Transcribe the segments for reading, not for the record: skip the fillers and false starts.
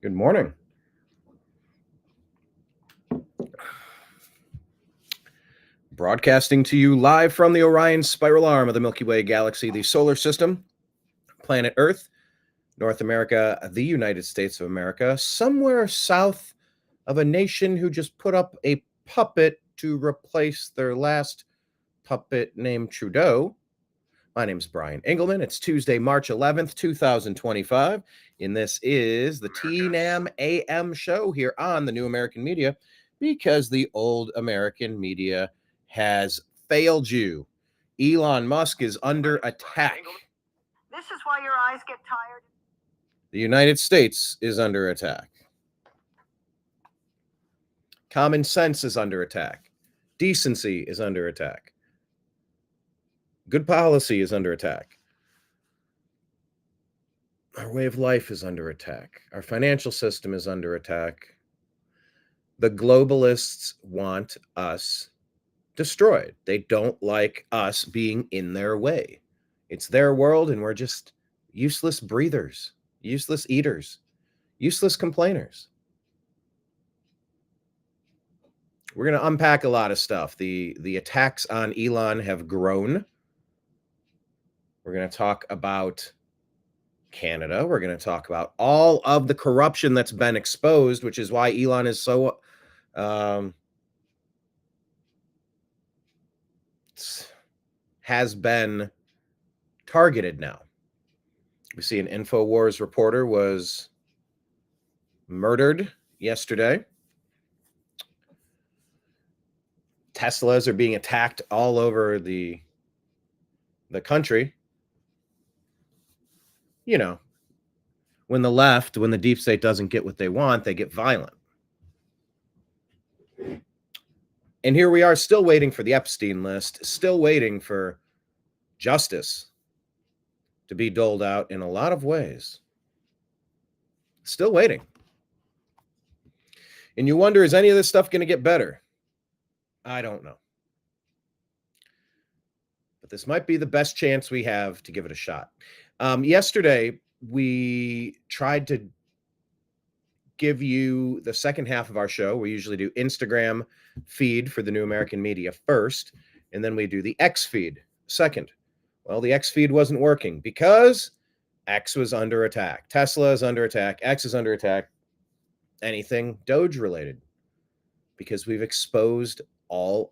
Good morning. Broadcasting to you live from the Orion spiral arm of the Milky Way galaxy, the solar system, planet Earth, North America, the United States of America, somewhere south of a nation who just put up a puppet to replace their last puppet named Trudeau. My name's Brian Engelman. It's Tuesday, March 11th, 2025, and this is the TNAM AM Show here on the New American Media, because the old American media has failed you. Elon Musk is under attack. This is why your eyes get tired. The United States is under attack. Common sense is under attack. Decency is under attack. Good policy is under attack. Our way of life is under attack. Our financial system is under attack. The globalists want us destroyed. They don't like us being in their way. It's their world, and we're just useless breathers, useless eaters, useless complainers. We're going to unpack a lot of stuff. The attacks on Elon have grown. We're going to talk about Canada. We're going to talk about all of the corruption that's been exposed, which is why Elon is so has been targeted now. We see an InfoWars reporter was murdered yesterday. Teslas are being attacked all over the country. You know, when the deep state doesn't get what they want, they get violent. And here we are, still waiting for the Epstein list, still waiting for justice to be doled out in a lot of ways. Still waiting. And you wonder, is any of this stuff going to get better? I don't know. But this might be the best chance we have to give it a shot. Yesterday, we tried to give you the second half of our show. We usually do Instagram feed for the New American Media first, and then we do the X feed second. Well, the X feed wasn't working because X was under attack. Tesla is under attack. X is under attack. Anything Doge related, because we've exposed not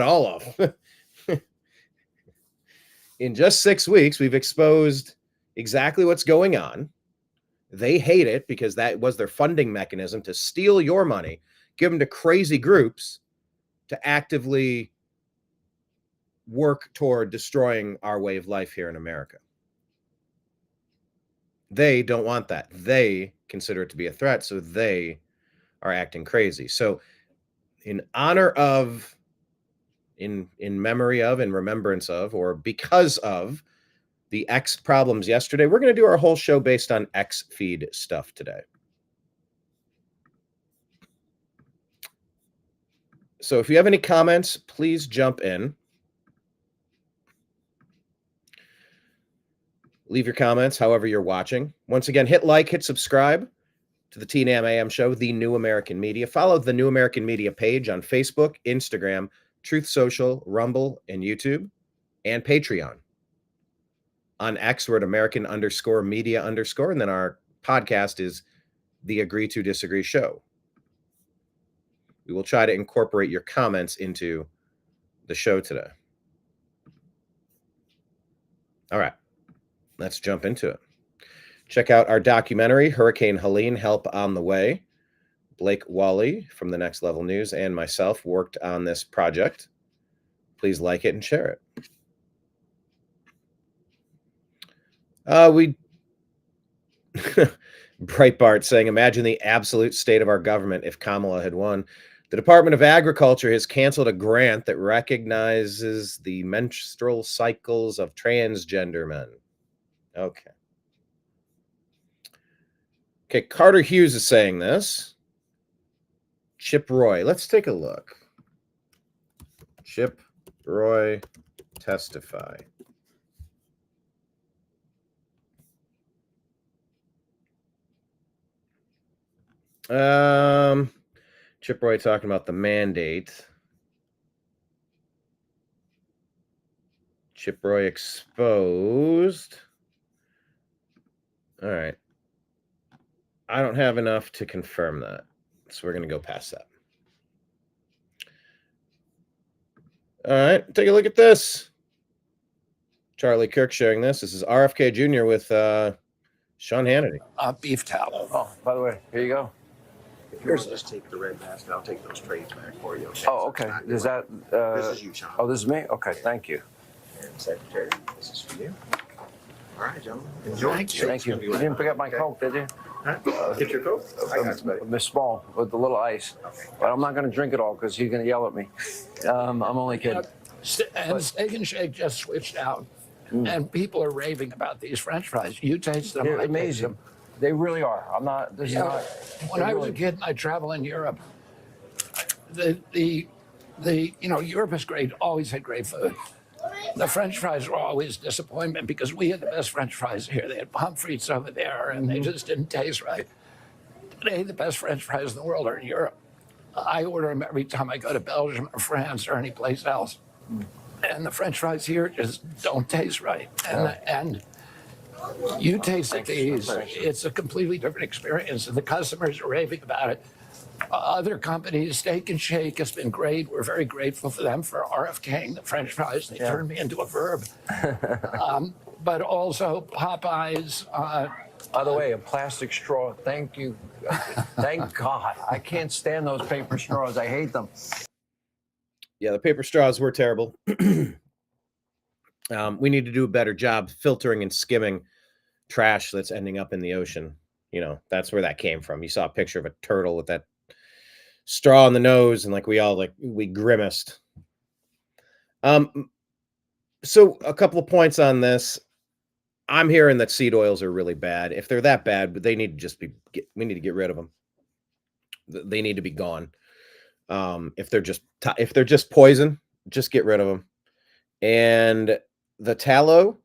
all of, in just 6 weeks, we've exposed exactly what's going on. They hate it because that was their funding mechanism to steal your money, give them to crazy groups to actively work toward destroying our way of life here in America. They don't want that. They consider it to be a threat, so they are acting crazy. So in honor of, in memory of, in remembrance of, or because of the X problems yesterday, we're going to do our whole show based on X feed stuff today. So if you have any comments, please jump in. Leave your comments however you're watching. Once again, hit like, hit subscribe to the TNAM AM Show, the New American Media. Follow the New American Media page on Facebook, Instagram, Truth Social, Rumble, and YouTube, and Patreon. On X, we're at American_media_, and then our podcast is the Agree to Disagree Show. We will try to incorporate your comments into the show today. All right, let's jump into it. Check out our documentary, Hurricane Helene, Help on the Way. Blake Wally from The Next Level News and myself worked on this project. Please like it and share it. Breitbart saying, imagine the absolute state of our government if Kamala had won. The Department of Agriculture has canceled a grant that recognizes the menstrual cycles of transgender men. Okay. Okay, Carter Hughes is saying this. Chip Roy, let's take a look. Chip Roy, testify. Chip Roy talking about the mandate. Chip Roy exposed. All right. I don't have enough to confirm that, so we're going to go past that. All right, take a look at this. Charlie Kirk sharing this. This is RFK Jr. with Sean Hannity. Beef tallow. Oh, by the way, here you go. If you just take the red mask, and I'll take those trades back for you. Okay? Oh, okay. Is that? This is you, Sean. Oh, this is me. Okay, thank you. And Secretary, this is for you. All right, gentlemen. Enjoy. Thank you. You didn't pick up my Coke, did you? Huh? Get your Coke. I got you, buddy. Miss Small with the little ice. Okay. But I'm not going to drink it all because he's going to yell at me. I'm only kidding. And Steak and Shake just switched out, and people are raving about these French fries. You taste them. They're I taste amazing. them. They really are. I'm not. This is not. When I was a kid and I travel in Europe, Europe is great, always had great food. The French fries were always a disappointment because we had the best French fries here. They had pommes frites over there, and they just didn't taste right. Today, the best French fries in the world are in Europe. I order them every time I go to Belgium or France or any place else. And the French fries here just don't taste right. And you taste these, it's a completely different experience, and the customers are raving about it. Other companies, Steak and Shake has been great. We're very grateful for them for RFKing the French fries. They turned me into a verb. But also Popeyes. By the way, a plastic straw. Thank you. Thank God. I can't stand those paper straws. I hate them. Yeah, the paper straws were terrible. We need to do a better job filtering and skimming trash that's ending up in the ocean. You know, that's where that came from. You saw a picture of a turtle with that straw in the nose, and we grimaced. So a couple of points on this. I'm hearing that seed oils are really bad. If they're that bad, they need to just we need to get rid of them. They need to be gone. If they're just poison, just get rid of them. And the tallow,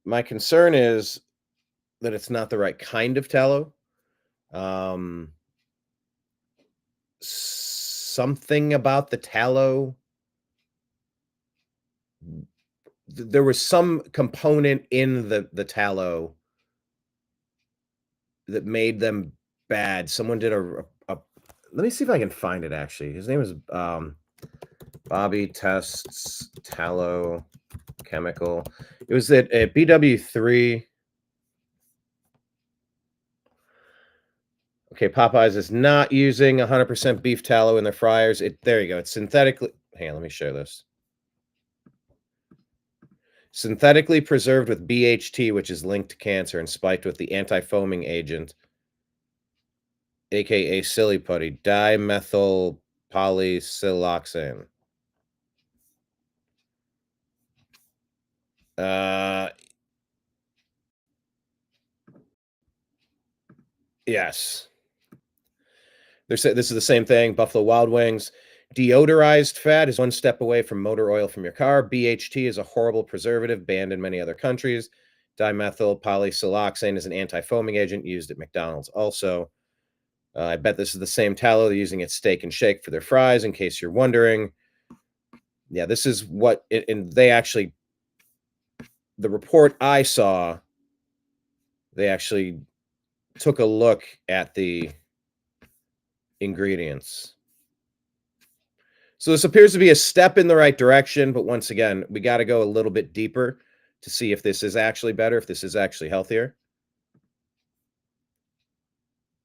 my concern is that it's not the right kind of tallow. Something about the tallow. There was some component in the tallow that made them bad. Someone did a let me see if I can find it, actually. His name is Bobby Tests Tallow Chemical. It was at BW3. Okay, Popeyes is not using 100% beef tallow in their fryers. There you go. It's synthetically... Hang on, let me show this. Synthetically preserved with BHT, which is linked to cancer, and spiked with the anti-foaming agent, aka silly putty, dimethyl polysiloxane. Yes. This is the same thing. Buffalo Wild Wings. Deodorized fat is one step away from motor oil from your car. BHT is a horrible preservative banned in many other countries. Dimethyl polysiloxane is an anti-foaming agent used at McDonald's. Also, I bet this is the same tallow they're using at Steak and Shake for their fries, in case you're wondering. Yeah, this is what... And they actually... The report I saw, they actually took a look at the ingredients. So this appears to be a step in the right direction, but once again, we got to go a little bit deeper to see if this is actually better, if this is actually healthier.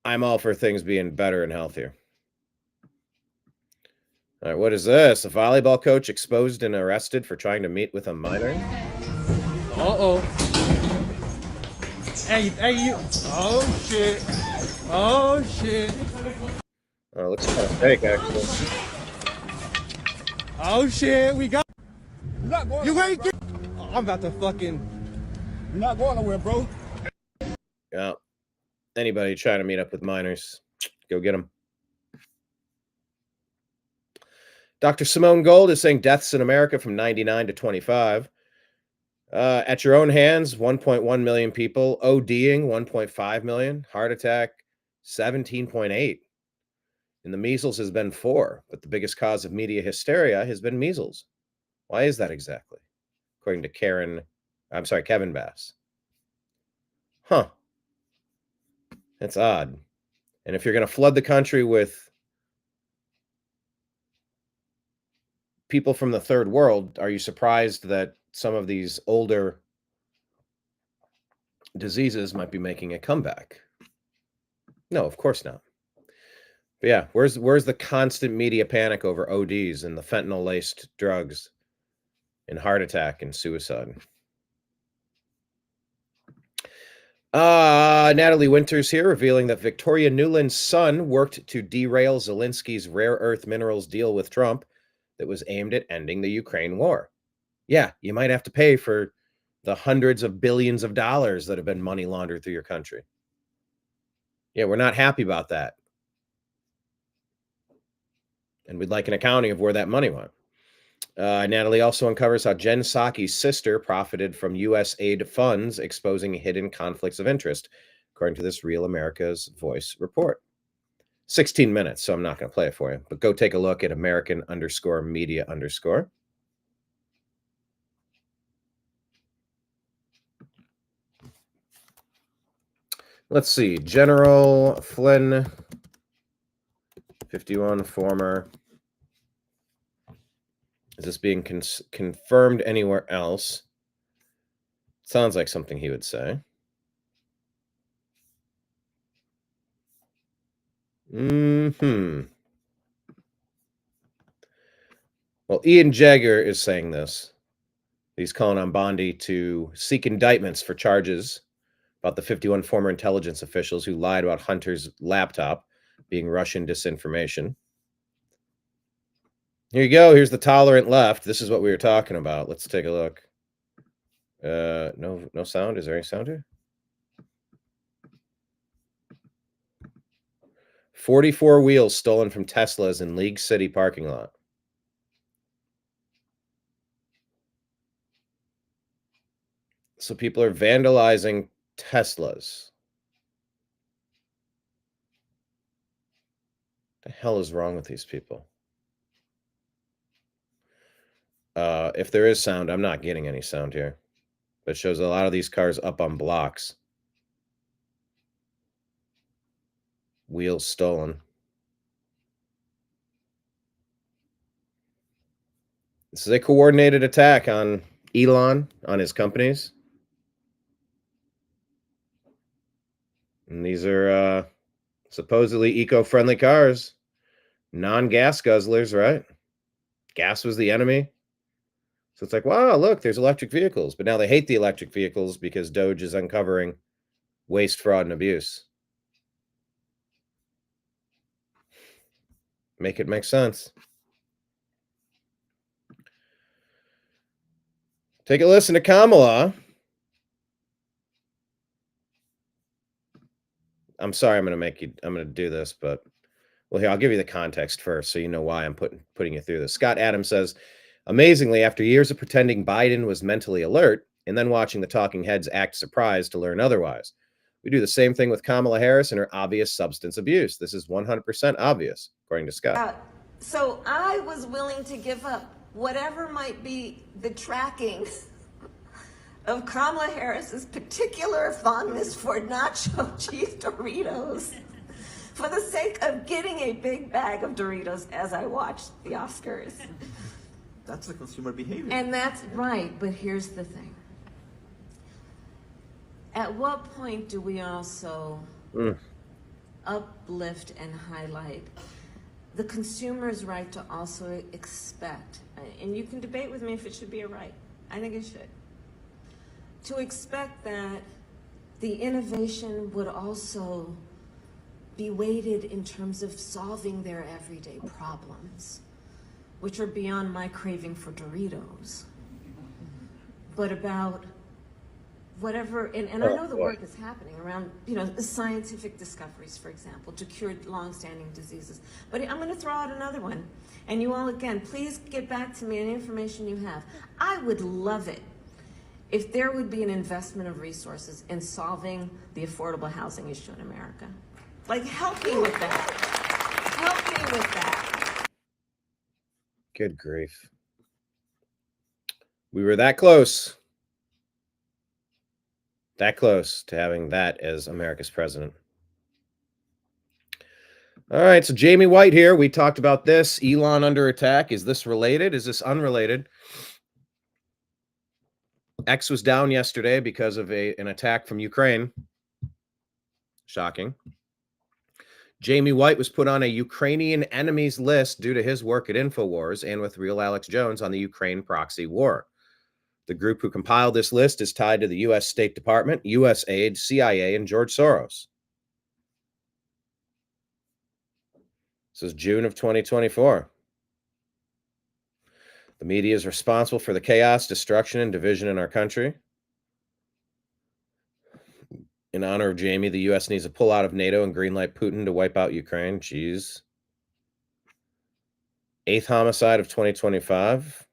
I'm all for things being better and healthier. All right, what is this? A volleyball coach exposed and arrested for trying to meet with a minor? Uh-oh. Hey, you. Oh, shit. Oh, shit. Oh, it looks kind of fake, actually. Oh, shit. We got... You ain't get... I'm about to fucking... You're not going nowhere, bro. Yeah. Anybody trying to meet up with minors, go get them. Dr. Simone Gold is saying deaths in America from 99 to 25. At your own hands, 1.1 million people. ODing, 1.5 million. Heart attack, 17.8. And the measles has been 4, but the biggest cause of media hysteria has been measles. Why is that exactly? According to Kevin Bass. Huh. That's odd. And if you're going to flood the country with people from the third world, are you surprised that some of these older diseases might be making a comeback? No, of course not. But yeah, where's the constant media panic over ODs and the fentanyl-laced drugs and heart attack and suicide? Natalie Winters here, revealing that Victoria Nuland's son worked to derail Zelensky's rare earth minerals deal with Trump that was aimed at ending the Ukraine war. Yeah, you might have to pay for the hundreds of billions of dollars that have been money laundered through your country. Yeah, we're not happy about that. And we'd like an accounting of where that money went. Natalie also uncovers how Jen Psaki's sister profited from U.S. aid funds, exposing hidden conflicts of interest, according to this Real America's Voice report. 16 minutes, so I'm not going to play it for you, but go take a look at American_media_. Let's see. General Flynn, 51, former. Is this being confirmed anywhere else? Sounds like something he would say. Well, Ian Jagger is saying this. He's calling on Bondi to seek indictments for charges about the 51 former intelligence officials who lied about Hunter's laptop being Russian disinformation. Here you go. Here's the tolerant left. This is what we were talking about. Let's take a look. No sound. Is there any sound here? 44 wheels stolen from Teslas in League City parking lot. So people are vandalizing Teslas. What the hell is wrong with these people? If there is sound, I'm not getting any sound here. But it shows a lot of these cars up on blocks. Wheels stolen. This is a coordinated attack on Elon, on his companies. And these are supposedly eco-friendly cars. Non-gas guzzlers, right? Gas was the enemy. So it's like, wow, look, there's electric vehicles. But now they hate the electric vehicles because Doge is uncovering waste, fraud, and abuse. Make it make sense. Take a listen to Kamala. I'm sorry I'm going to do this, but well, here, I'll give you the context first so you know why I'm putting you through this. Scott Adams says, amazingly, after years of pretending Biden was mentally alert and then watching the talking heads act surprised to learn otherwise, we do the same thing with Kamala Harris and her obvious substance abuse. This is 100% obvious, according to Scott. So I was willing to give up whatever might be the tracking of Kamala Harris's particular fondness for nacho cheese Doritos for the sake of getting a big bag of Doritos as I watched the Oscars. That's the consumer behavior. And that's right, but here's the thing. At what point do we also uplift and highlight the consumer's right to also expect, and you can debate with me if it should be a right, I think it should, to expect that the innovation would also be weighted in terms of solving their everyday problems, which are beyond my craving for Doritos, but about whatever, and I know the work is happening around, the scientific discoveries, for example, to cure long-standing diseases. But I'm going to throw out another one. And you all, again, please get back to me any information you have. I would love it if there would be an investment of resources in solving the affordable housing issue in America. Like, help me with that. Help me with that. Good grief. We were that close. That close to having that as America's president. All right, so Jamie White here. We talked about this. Elon under attack. Is this related? Is this unrelated? X was down yesterday because of an attack from Ukraine. Shocking. Jamie White was put on a Ukrainian enemies list due to his work at InfoWars and with Real Alex Jones on the Ukraine proxy war. The group who compiled this list is tied to the U.S. State Department, USAID, CIA, and George Soros. This is June of 2024. The media is responsible for the chaos, destruction, and division in our country. In honor of Jamie, the U.S. needs to pull out of NATO and greenlight Putin to wipe out Ukraine. Jeez. 8th homicide of 2025.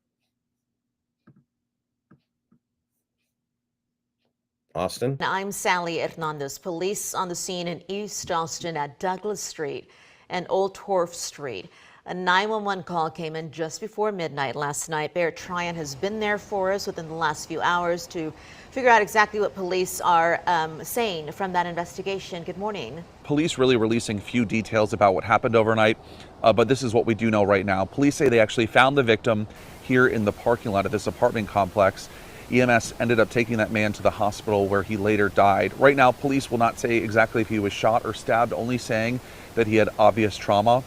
Austin. I'm Sally Hernandez. Police on the scene in East Austin at Douglas Street and Old Torf Street. A 911 call came in just before midnight last night. Bear Tryon has been there for us within the last few hours to figure out exactly what police are saying from that investigation. Good morning. Police really releasing few details about what happened overnight, but this is what we do know right now. Police say they actually found the victim here in the parking lot of this apartment complex. EMS ended up taking that man to the hospital where he later died. Right now, police will not say exactly if he was shot or stabbed, only saying that he had obvious trauma.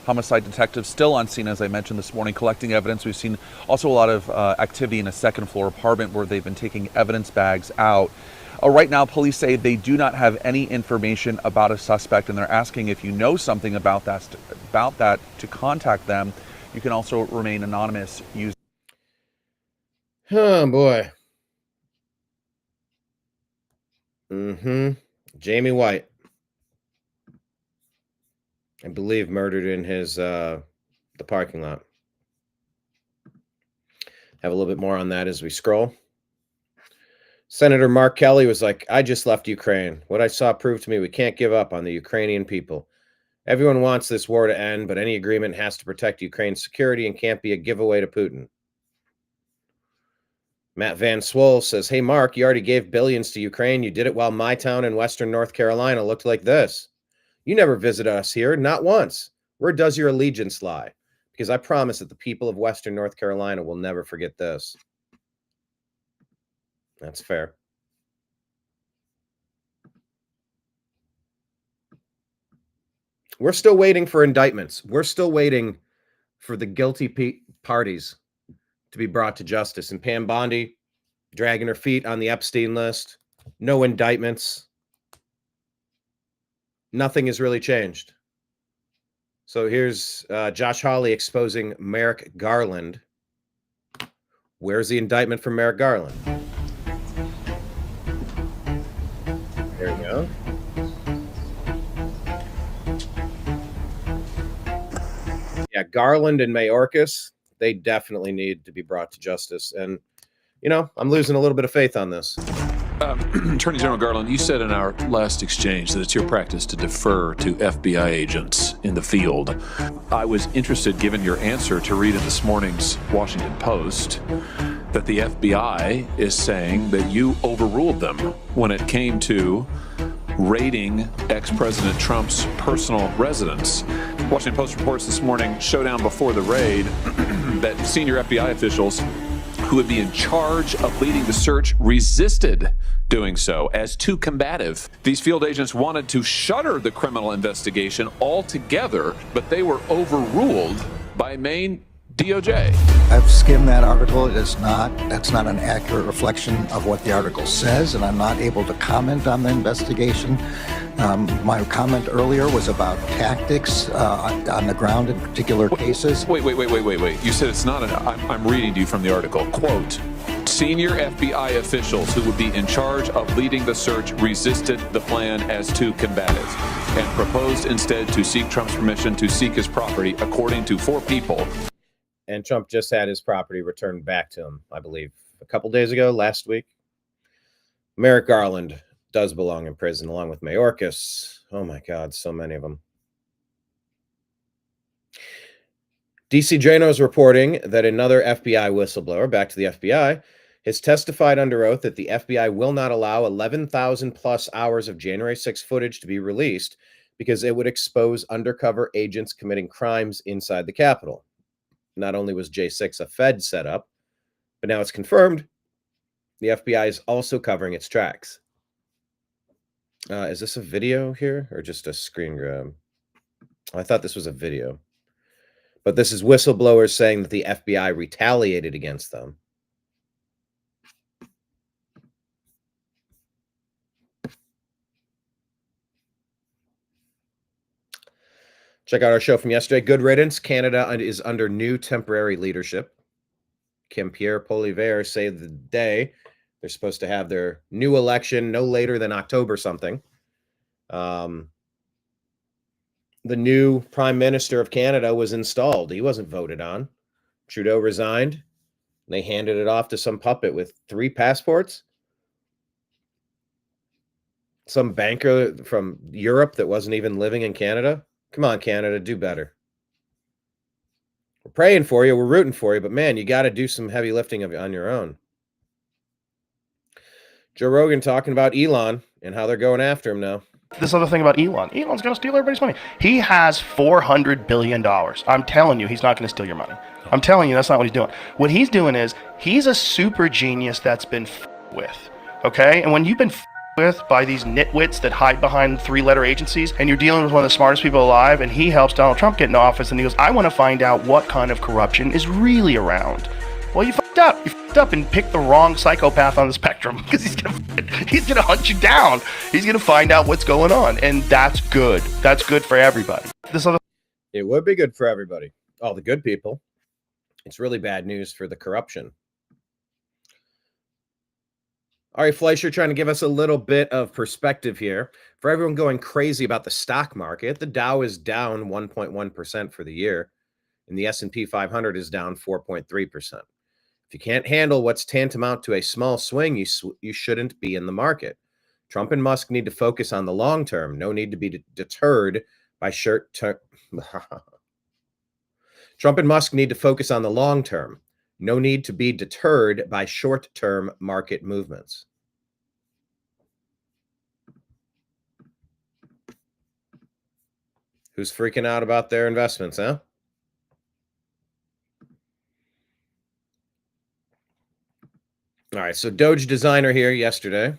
Homicide detectives still on scene, as I mentioned this morning, collecting evidence. We've seen also a lot of activity in a second floor apartment where they've been taking evidence bags out. Right now, police say they do not have any information about a suspect, and they're asking if you know something about that to contact them. You can also remain anonymous. Oh, boy. Jamie White, I believe, murdered in his the parking lot. Have a little bit more on that as we scroll. Senator Mark Kelly was like, I just left Ukraine. What I saw proved to me we can't give up on the Ukrainian people. Everyone wants this war to end, but any agreement has to protect Ukraine's security and can't be a giveaway to Putin. Matt Van Swole says, hey, Mark, you already gave billions to Ukraine. You did it while my town in Western North Carolina looked like this. You never visited us here, not once. Where does your allegiance lie? Because I promise that the people of Western North Carolina will never forget this. That's fair. We're still waiting for indictments. We're still waiting for the guilty parties to be brought to justice. And Pam Bondi dragging her feet on the Epstein list. No indictments. Nothing has really changed. So here's Josh Hawley exposing Merrick Garland. Where's the indictment for Merrick Garland? There we go. Yeah, Garland and Mayorkas, they definitely need to be brought to justice. And, you know, I'm losing a little bit of faith on this. Attorney General Garland, you said in our last exchange that it's your practice to defer to FBI agents in the field. I was interested, given your answer, to read in this morning's Washington Post that the FBI is saying that you overruled them when it came to raiding ex-President Trump's personal residence. Washington Post reports this morning, showdown before the raid, that senior FBI officials who would be in charge of leading the search resisted doing so as too combative. These field agents wanted to shutter the criminal investigation altogether, but they were overruled by Maine DOJ. I've skimmed that article. That's not an accurate reflection of what the article says, and I'm not able to comment on the investigation. My comment earlier was about tactics on the ground in particular cases. Wait. You said it's not I'm reading to you from the article. Quote, senior FBI officials who would be in charge of leading the search resisted the plan as too combative and proposed instead to seek Trump's permission to seek his property, according to 4 people. And Trump just had his property returned back to him, I believe, a couple days ago, last week. Merrick Garland, does belong in prison, along with Mayorkas. Oh my God, so many of them. DC Drano is reporting that another FBI whistleblower, back to the FBI, has testified under oath that the FBI will not allow 11,000 plus hours of January 6 footage to be released because it would expose undercover agents committing crimes inside the Capitol. Not only was J6 a Fed setup, but now it's confirmed the FBI is also covering its tracks. Is this a video here or just a screen grab? I thought this was a video. But this is whistleblowers saying that the FBI retaliated against them. Check out our show from yesterday. Good riddance. Canada is under new temporary leadership. Kim Pierre Poilievre saved the day. They're supposed to have their new election no later than October something. The new Prime Minister of Canada was installed. He wasn't voted on. Trudeau resigned. They handed it off to some puppet with 3 passports. Some banker from Europe that wasn't even living in Canada. Come on, Canada, do better. We're praying for you. We're rooting for you. But, man, you got to do some heavy lifting on your own. Joe Rogan talking about Elon and how they're going after him now. This other thing about Elon. Elon's going to steal everybody's money. He has $400 billion. I'm telling you, he's not going to steal your money. I'm telling you, that's not what he's doing. What he's doing is he's a super genius that's been with. Okay? And when you've been with by these nitwits that hide behind 3-letter agencies, and you're dealing with one of the smartest people alive, and he helps Donald Trump get in office, and he goes, I want to find out what kind of corruption is really around. Well, you fucked up. You fucked up and picked the wrong psychopath on the spectrum, because he's gonna hunt you down. He's gonna find out what's going on, and that's good. That's good for everybody. It would be good for everybody. All the good people. It's really bad news for the corruption. Ari Fleischer trying to give us a little bit of perspective here. For everyone going crazy about the stock market, the Dow is down 1.1% for the year, and the S&P 500 is down 4.3%. If you can't handle what's tantamount to a small swing, you shouldn't be in the market. Trump and Musk need to focus on the long term. No need to be deterred by short-term. Trump and Musk need to focus on the long term. No need to be deterred by short-term market movements. Who's freaking out about their investments, huh? All right, so Doge designer here yesterday.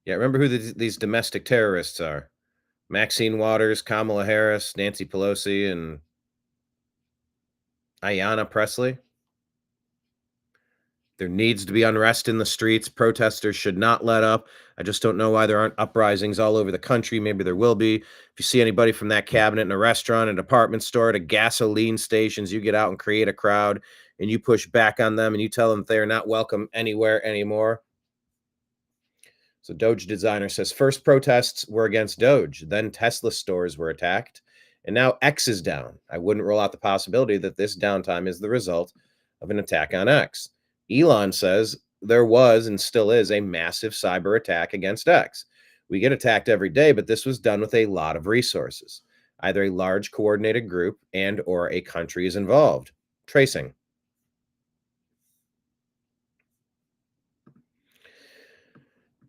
Yeah, remember who these domestic terrorists are. Maxine Waters, Kamala Harris, Nancy Pelosi, and Ayanna Pressley. There needs to be unrest in the streets. Protesters should not let up. I just don't know why there aren't uprisings all over the country. Maybe there will be. If you see anybody from that cabinet in a restaurant, a department store, at a gasoline stations, you get out and create a crowd and you push back on them and you tell them they are not welcome anywhere anymore. So Doge designer says first protests were against Doge. Then Tesla stores were attacked. And now X is down. I wouldn't rule out the possibility that this downtime is the result of an attack on X. Elon says there was and still is a massive cyber attack against X. We get attacked every day, but this was done with a lot of resources. Either a large coordinated group and or a country is involved. Tracing.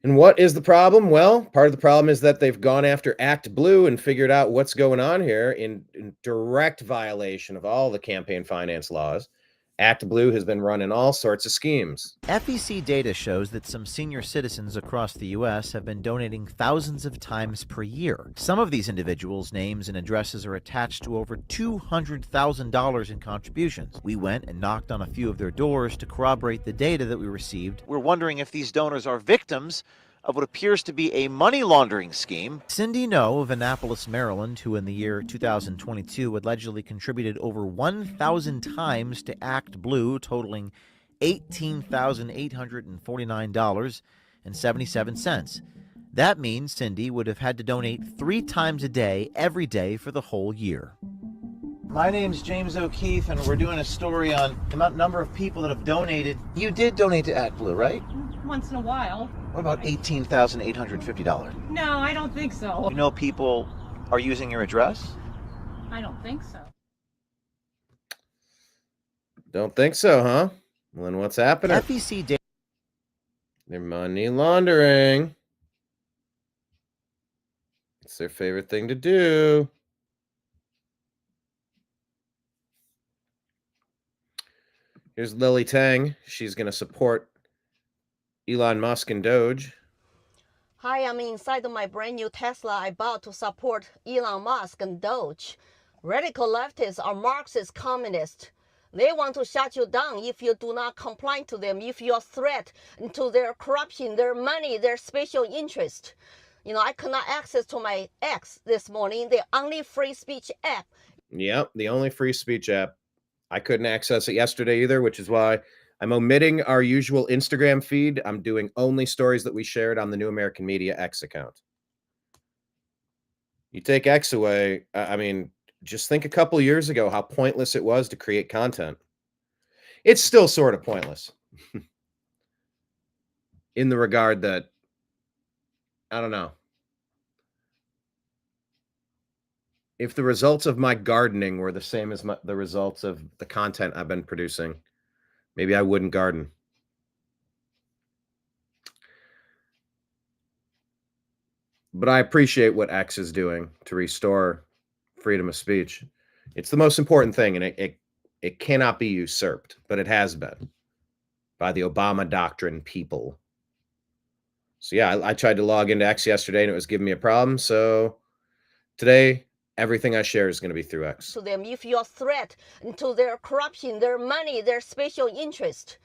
And what is the problem? Well, part of the problem is that they've gone after Act Blue and figured out what's going on here in direct violation of all the campaign finance laws. Act Blue has been running all sorts of schemes. FEC data shows that some senior citizens across the U.S. have been donating thousands of times per year. Some of these individuals' names and addresses are attached to over $200,000 in contributions. We went and knocked on a few of their doors to corroborate the data that we received. We're wondering if these donors are victims of what appears to be a money laundering scheme. Cindy No of Annapolis, Maryland, who in the year 2022 allegedly contributed over 1,000 times to Act Blue, totaling $18,849.77. That means Cindy would have had to donate 3 times a day, every day for the whole year. My name's James O'Keefe, and we're doing a story on the number of people that have donated. You did donate to Act Blue, right? Once in a while. What about $18,850? No, I don't think so. You know people are using your address? I don't think so. Don't think so, huh? Well, then what's happening? FEC data. They're money laundering. It's their favorite thing to do. Here's Lily Tang. She's going to support Elon Musk and Doge. Hi, I'm inside my brand new Tesla I bought to support Elon Musk and Doge. Radical leftists are Marxist communists. They want to shut you down if you do not comply to them, if you're a threat to their corruption, their money, their special interest. You know, I could not access to my X this morning, the only free speech app. Yep, the only free speech app. I couldn't access it yesterday either, which is why I'm omitting our usual Instagram feed. I'm doing only stories that we shared on the New American Media X account. You take X away, I mean, just think a couple years ago how pointless it was to create content. It's still sort of pointless in the regard that, I don't know. If the results of my gardening were the same as the results of the content I've been producing, maybe I wouldn't garden. But I appreciate what X is doing to restore freedom of speech. It's the most important thing, and it cannot be usurped, but it has been by the Obama doctrine people. So yeah, I tried to log into X yesterday, and it was giving me a problem. So today, everything I share is going to be through X. To them, if you're a threat to their corruption, their money, their special interest.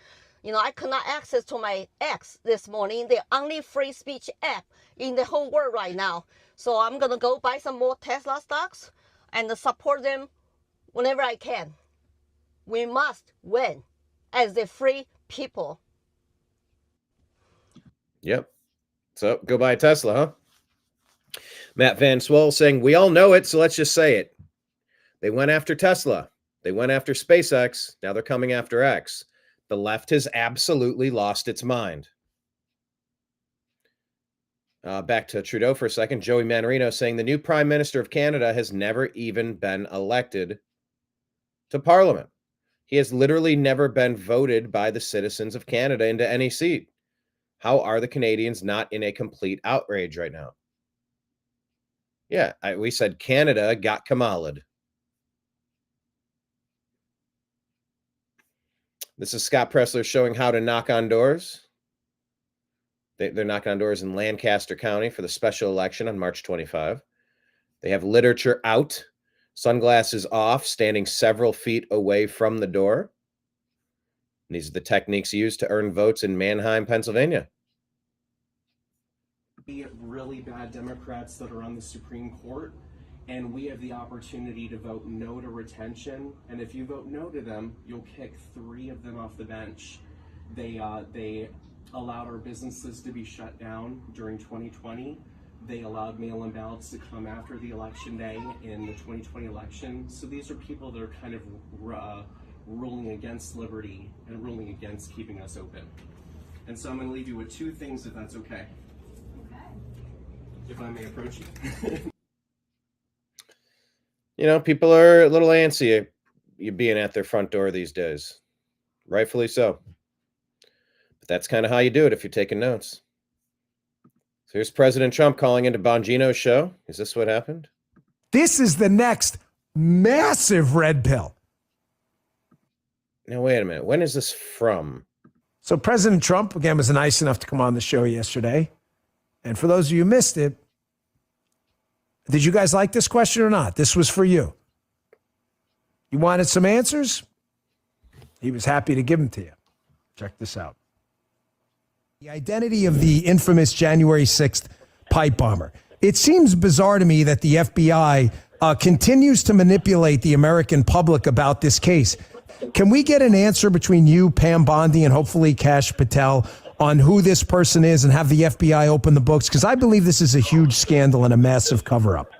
You know, I could not access to my X this morning, the only free speech app in the whole world right now. So I'm going to go buy some more Tesla stocks and support them whenever I can. We must win as the free people. Yep. So go buy a Tesla, huh? Matt Van Swell saying, we all know it, so let's just say it. They went after Tesla. They went after SpaceX. Now they're coming after X. The left has absolutely lost its mind. Back to Trudeau for a second. Joey Manarino saying the new Prime Minister of Canada has never even been elected to Parliament. He has literally never been voted by the citizens of Canada into any seat. How are the Canadians not in a complete outrage right now? Yeah, we said Canada got Kamala'd. This is Scott Pressler showing how to knock on doors. They're knocking on doors in Lancaster County for the special election on March 25. They have literature out, sunglasses off, standing several feet away from the door. And these are the techniques used to earn votes in Manheim, Pennsylvania. Really bad Democrats that are on the Supreme Court, and we have the opportunity to vote no to retention. And if you vote no to them, you'll kick 3 of them off the bench. They allowed our businesses to be shut down during 2020. They allowed mail-in ballots to come after the election day in the 2020 election. So these are people that are kind of ruling against liberty and ruling against keeping us open. And so I'm going to leave you with 2 things, if that's okay. If I may approach you. You know, people are a little antsy you being at their front door these days. Rightfully so. But that's kind of how you do it if you're taking notes. So here's President Trump calling into Bongino's show. Is this what happened? This is the next massive red pill. Now, wait a minute. When is this from? So President Trump, again, was nice enough to come on the show yesterday. And for those of you who missed it, did you guys like this question or not? This was for you. You wanted some answers? He was happy to give them to you. Check this out. The identity of the infamous January 6th pipe bomber. It seems bizarre to me that the FBI continues to manipulate the American public about this case. Can we get an answer between you, Pam Bondi, and hopefully Kash Patel on who this person is and have the FBI open the books? Because I believe this is a huge scandal and a massive cover-up.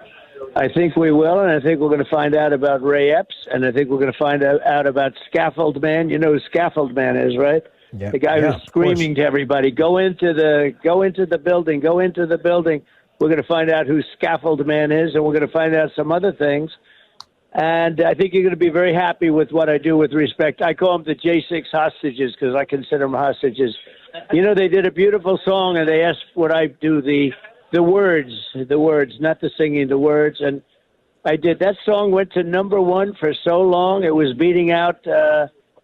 I think we will, and I think we're going to find out about Ray Epps, and I think we're going to find out about Scaffold Man. You know who Scaffold Man is, right? Yep. The guy Yeah, who's screaming to everybody, go into the building, go into the building. We're going to find out who Scaffold Man is, and we're going to find out some other things. And I think you're going to be very happy with what I do with respect. I call them the J6 hostages because I consider them hostages. You know, they did a beautiful song, and they asked would I do the words, not the singing, the words. And I did. That song went to #1 for so long. It was beating out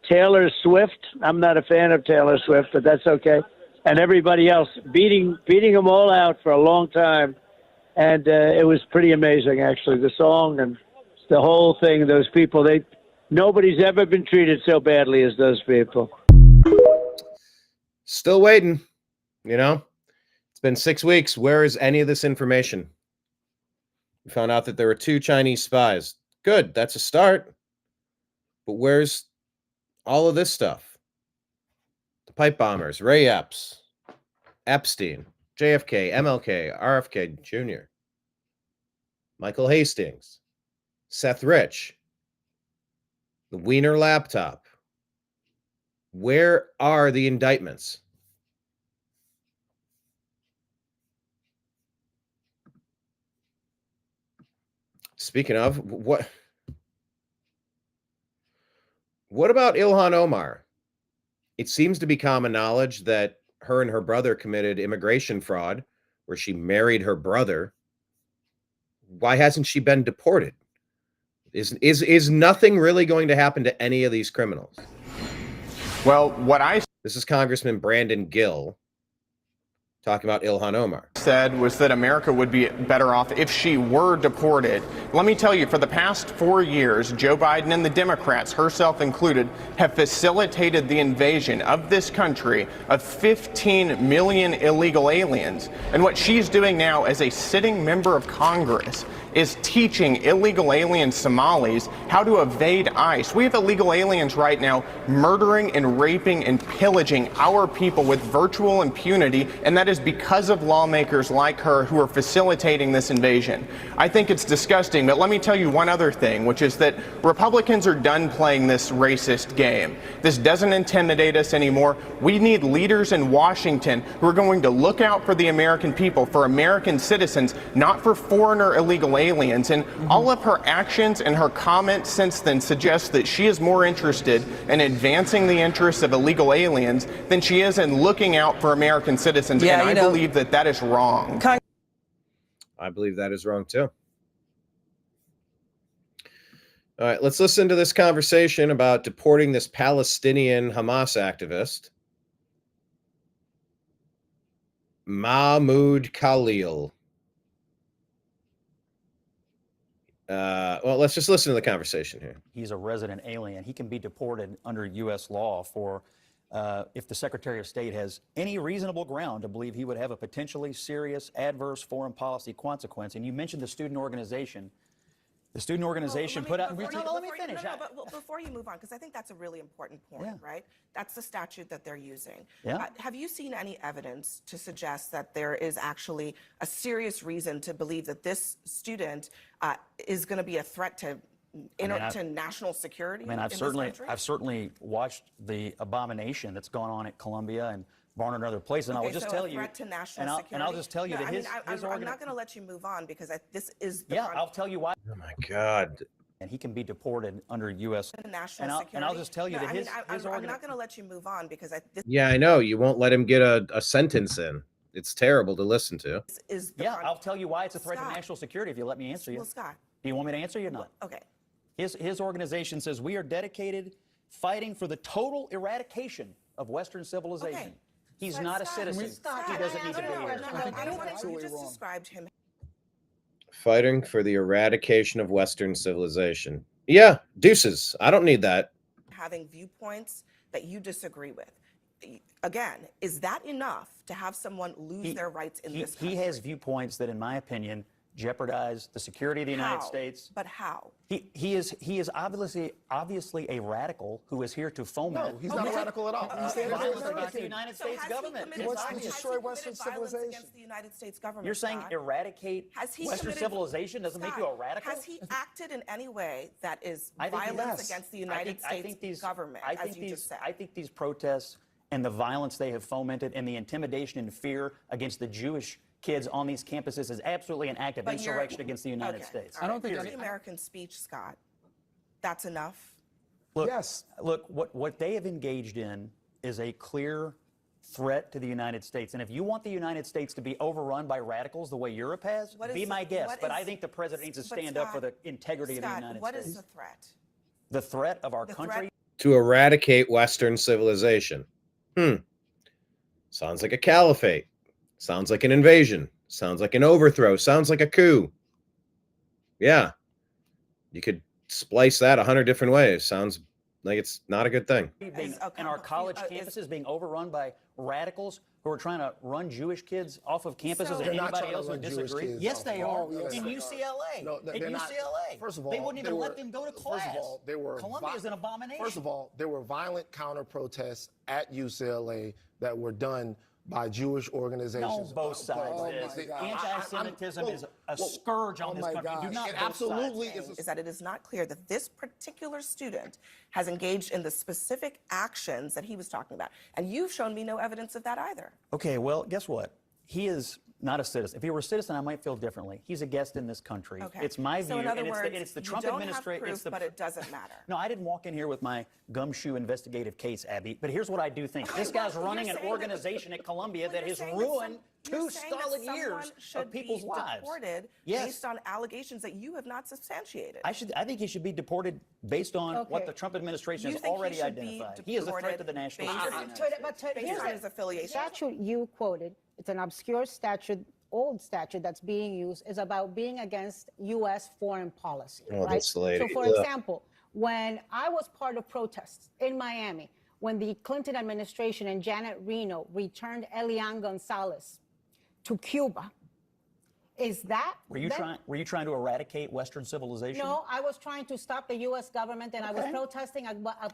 Taylor Swift. I'm not a fan of Taylor Swift, but that's okay. And everybody else, beating them all out for a long time. And it was pretty amazing, actually, the song and the whole thing. Those people, nobody's ever been treated so badly as those people. Still waiting, you know? It's been 6 weeks. Where is any of this information? We found out that there were 2 Chinese spies. Good, that's a start. But where's all of this stuff? The pipe bombers, Ray Epps, Epstein, JFK, MLK, RFK Jr., Michael Hastings, Seth Rich, the Wiener laptop. Where are the indictments? Speaking of, what about Ilhan Omar? It seems to be common knowledge that her and her brother committed immigration fraud, where she married her brother. Why hasn't she been deported? Is nothing really going to happen to any of these criminals? Well, this is Congressman Brandon Gill talking about Ilhan Omar. Said was that America would be better off if she were deported. Let me tell you, for the past 4 years, Joe Biden and the Democrats, herself included, have facilitated the invasion of this country of 15 million illegal aliens. And what she's doing now as a sitting member of Congress is teaching illegal alien Somalis how to evade ICE. We have illegal aliens right now murdering and raping and pillaging our people with virtual impunity, and that is because of lawmakers like her who are facilitating this invasion. I think it's disgusting, but let me tell you one other thing, which is that Republicans are done playing this racist game. This doesn't intimidate us anymore. We need leaders in Washington who are going to look out for the American people, for American citizens, not for foreigner illegal aliens. And all of her actions and her comments since then suggest that she is more interested in advancing the interests of illegal aliens than she is in looking out for American citizens. Yeah, and I believe that that is wrong. I believe that is wrong too. All right, let's listen to this conversation about deporting this Palestinian Hamas activist, Mahmoud Khalil. Well, let's just listen to the conversation here. He's a resident alien. He can be deported under U.S. law for if the Secretary of State has any reasonable ground to believe he would have a potentially serious adverse foreign policy consequence. And you mentioned the student organization. The student organization put out. Let me finish. But before you move on, because I think that's a really important point, right? That's the statute that they're using. Yeah. Have you seen any evidence to suggest that there is actually a serious reason to believe that this student is going to be a threat to to national security? I mean, I've certainly watched the abomination that's gone on at Columbia and Barnard and other places, and I will just tell you, threat to national security. and I'll just tell you that I'm not going to let you move on because this is the I'll tell you why. Oh my God. And he can be deported under U.S. national security. And I'll just tell you that I'm not going to let you move on because Yeah, I know. You won't let him get a sentence in. It's terrible to listen to. I'll tell you why it's a threat to national security if you let me answer you. Well, Scott. Do you want me to answer you or not? Okay. His organization says we are dedicated fighting for the total eradication of Western civilization. Okay. He's not a citizen. He doesn't need to be here. I don't want to. You just described him. Fighting for the eradication of Western civilization. Yeah, deuces. I don't need that. Having viewpoints that you disagree with. Again, is that enough to have someone lose their rights in this country? He has viewpoints that, in my opinion, jeopardize the security of the United States. But how? He is obviously a radical who is here to foment. No, he's not a radical at all. He's violence against the United States government. He wants to destroy Western civilization. Against the United States government. You're saying eradicate Western civilization doesn't make you a radical? Has he acted in any way that is violence against the United States government, as you just said? I think these protests and the violence they have fomented and the intimidation and fear against the Jewish kids on these campuses is absolutely an act of insurrection against the United States. I don't think any American speech, Scott. That's enough. Look, look, what they have engaged in is a clear threat to the United States. And if you want the United States to be overrun by radicals the way Europe has, be my guest. But I think the president needs to stand up for the integrity of the United States. What is the threat? The threat of our country. To eradicate Western civilization. Sounds like a caliphate. Sounds like an invasion. Sounds like an overthrow. Sounds like a coup. Yeah. You could splice that 100 different ways. Sounds like it's not a good thing. And our college campuses being overrun by radicals who are trying to run Jewish kids off of campuses and anybody else who disagree. Yes, they are. In UCLA. No, in UCLA. First of all, they wouldn't even let them go to class. First of all, Columbia's an abomination. First of all, there were violent counter protests at UCLA that were done by Jewish organizations. No, both sides. Anti-Semitism is a scourge on this country. Do not absolutely is that it is not clear that this particular student has engaged in the specific actions that he was talking about. And you've shown me no evidence of that either. Okay, well, guess what? He is not a citizen. If he were a citizen, I might feel differently. He's a guest in this country. Okay. It's my view, So in other and words, it's the you Trump don't administration. have proof, but it doesn't matter. No, I didn't walk in here with my gumshoe investigative case, Abby. But here's what I do think: this guy's running an organization at Columbia that has ruined two solid years of people's lives. Deported based on allegations that you have not substantiated. I think he should be deported based on what the Trump administration has already identified. He is a threat to the national security. Based on his affiliation. Statute you quoted, it's an obscure statute, old statute that's being used, is about being against U.S. foreign policy, Oh, right? this lady. So, for example, when I was part of protests in Miami, when the Clinton administration and Janet Reno returned Elian Gonzalez to Cuba, is that... Were you trying to eradicate Western civilization? No, I was trying to stop the U.S. government, and I was protesting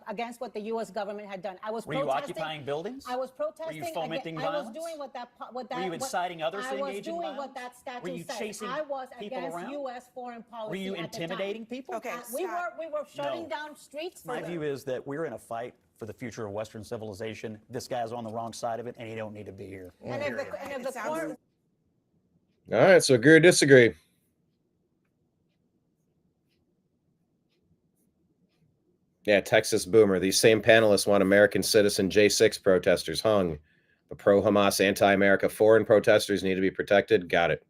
against what the U.S. government had done. I was Were you occupying buildings? I was protesting. Were you fomenting I violence? was doing what that... Were you inciting others to engage in violence? I was doing what that statute Were you said. chasing I was people against around? U.S. foreign policy. Were you intimidating people? Okay, we were shutting down streets. My view is that we're in a fight for the future of Western civilization. This guy's on the wrong side of it, and he don't need to be here. And if the court... All right, so agree or disagree. Yeah, Texas Boomer. These same panelists want American citizen J6 protesters hung. But pro-Hamas, anti-America foreign protesters need to be protected. Got it.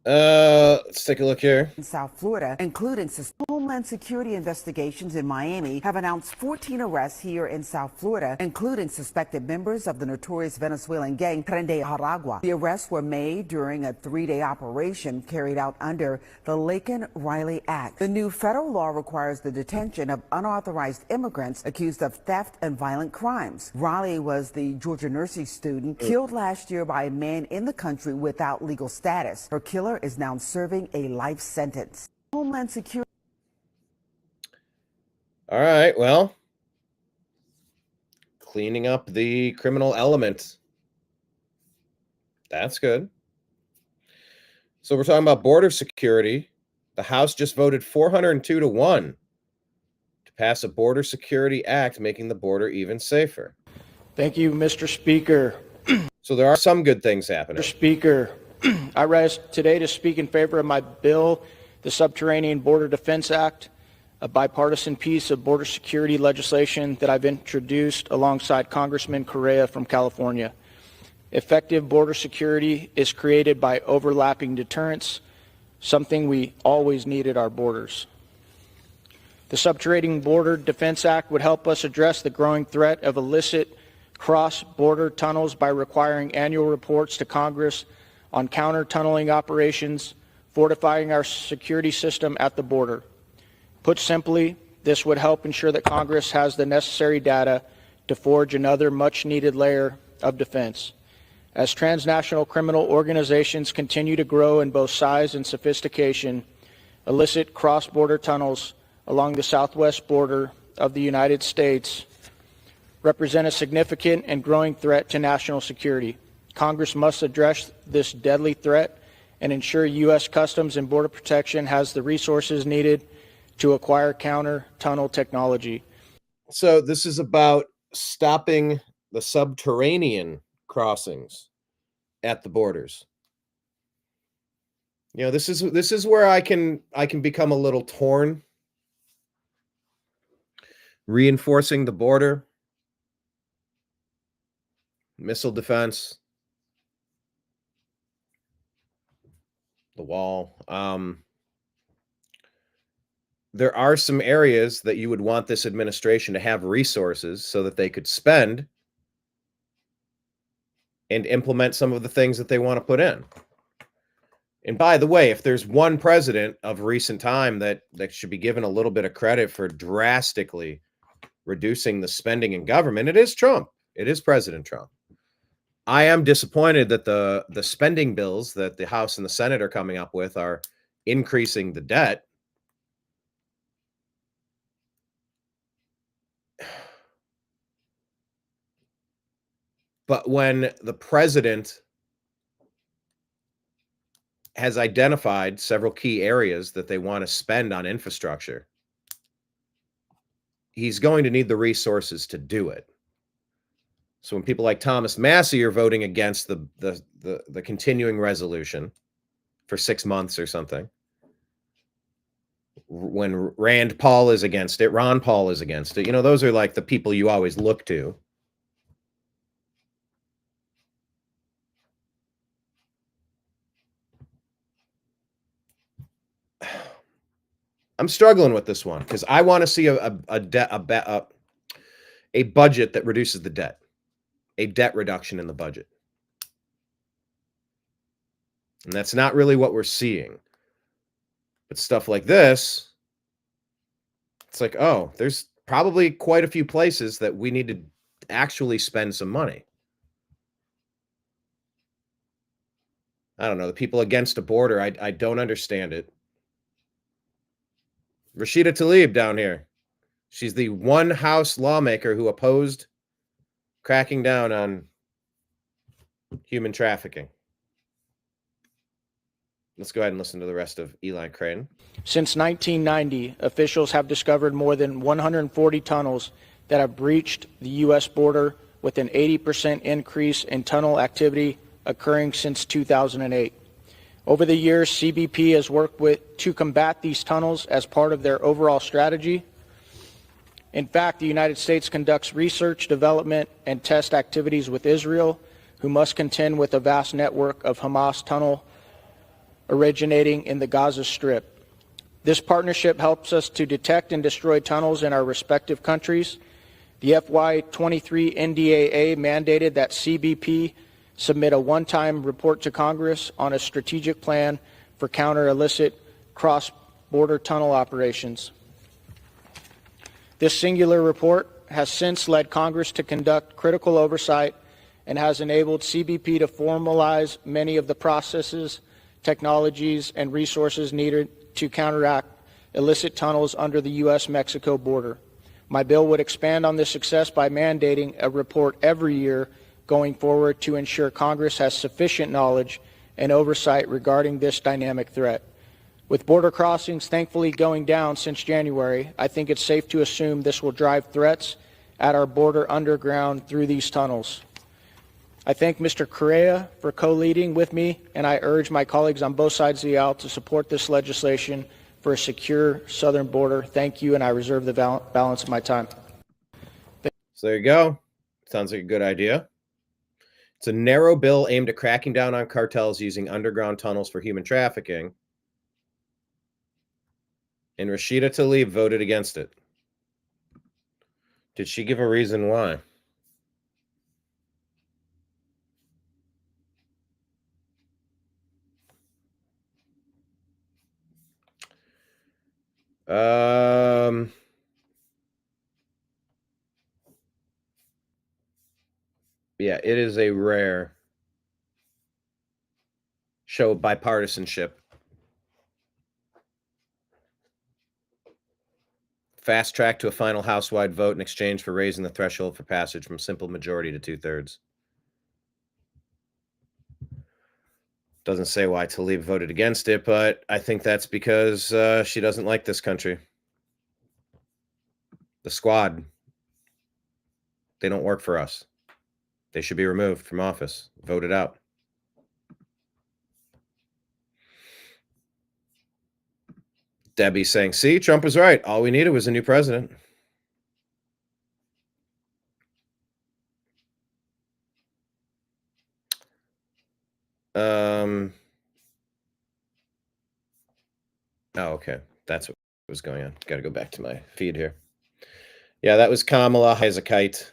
Let's take a look here. In South Florida, including Homeland Security investigations in Miami, have announced 14 arrests here in South Florida, including suspected members of the notorious Venezuelan gang Tren de Aragua. The arrests were made during a 3-day operation carried out under the Laken-Riley Act. The new federal law requires the detention of unauthorized immigrants accused of theft and violent crimes. Riley was the Georgia nursing student killed last year by a man in the country without legal status. Her killer is now serving a life sentence. Homeland Security. All right, well, cleaning up the criminal element. That's good. So we're talking about border security. The House just voted 402-1 to pass a border security act, making the border even safer. Thank you, Mr. Speaker. So there are some good things happening. Mr. Speaker, I rise today to speak in favor of my bill, the Subterranean Border Defense Act, a bipartisan piece of border security legislation that I've introduced alongside Congressman Correa from California. Effective border security is created by overlapping deterrence, something we always need at our borders. The Subterranean Border Defense Act would help us address the growing threat of illicit cross-border tunnels by requiring annual reports to Congress on counter-tunneling operations, fortifying our security system at the border. Put simply, this would help ensure that Congress has the necessary data to forge another much-needed layer of defense. As transnational criminal organizations continue to grow in both size and sophistication, illicit cross-border tunnels along the southwest border of the United States represent a significant and growing threat to national security. Congress must address this deadly threat and ensure U.S. Customs and Border Protection has the resources needed to acquire counter-tunnel technology. So this is about stopping the subterranean crossings at the borders. You know, this is where I can become a little torn. Reinforcing the border, missile defense, the wall. There are some areas that you would want this administration to have resources so that they could spend and implement some of the things that they want to put in. And by the way, if there's one president of recent time that should be given a little bit of credit for drastically reducing the spending in government, it is Trump. It is President Trump. I am disappointed that the spending bills that the House and the Senate are coming up with are increasing the debt. But when the president has identified several key areas that they want to spend on infrastructure, he's going to need the resources to do it. So when people like Thomas Massey are voting against the continuing resolution for 6 months or something, when Rand Paul is against it, Ron Paul is against it, you know, those are like the people you always look to. I'm struggling with this one because I want to see a budget that reduces the debt, a debt reduction in the budget. And that's not really what we're seeing. But stuff like this, it's like, oh, there's probably quite a few places that we need to actually spend some money. I don't know. The people against the border, I don't understand it. Rashida Tlaib down here. She's the one House lawmaker who opposed cracking down on human trafficking. Let's go ahead and listen to the rest of Elon Crane. Since 1990, officials have discovered more than 140 tunnels that have breached the U.S. border, with an 80% increase in tunnel activity occurring since 2008. Over the years, CBP has worked to combat these tunnels as part of their overall strategy. In fact, the United States conducts research, development, and test activities with Israel, who must contend with a vast network of Hamas tunnel originating in the Gaza Strip. This partnership helps us to detect and destroy tunnels in our respective countries. The FY23 NDAA mandated that CBP submit a one-time report to Congress on a strategic plan for counter-illicit cross-border tunnel operations. This singular report has since led Congress to conduct critical oversight and has enabled CBP to formalize many of the processes, technologies, and resources needed to counteract illicit tunnels under the U.S.-Mexico border. My bill would expand on this success by mandating a report every year going forward to ensure Congress has sufficient knowledge and oversight regarding this dynamic threat. With border crossings thankfully going down since January, I think it's safe to assume this will drive threats at our border underground through these tunnels. I thank Mr. Correa for co-leading with me, and I urge my colleagues on both sides of the aisle to support this legislation for a secure southern border. Thank you, and I reserve the balance of my time. So there you go. Sounds like a good idea. It's a narrow bill aimed at cracking down on cartels using underground tunnels for human trafficking. And Rashida Tlaib voted against it. Did she give a reason why? Yeah, it is a rare show of bipartisanship. Fast track to a final House-wide vote in exchange for raising the threshold for passage from simple majority to 2/3. Doesn't say why Tlaib voted against it, but I think that's because she doesn't like this country. The squad, they don't work for us. They should be removed from office, voted out. Debbie saying, see, Trump was right. All we needed was a new president. Oh, okay. That's what was going on. Got to go back to my feed here. Yeah, that was Kamala as a kite.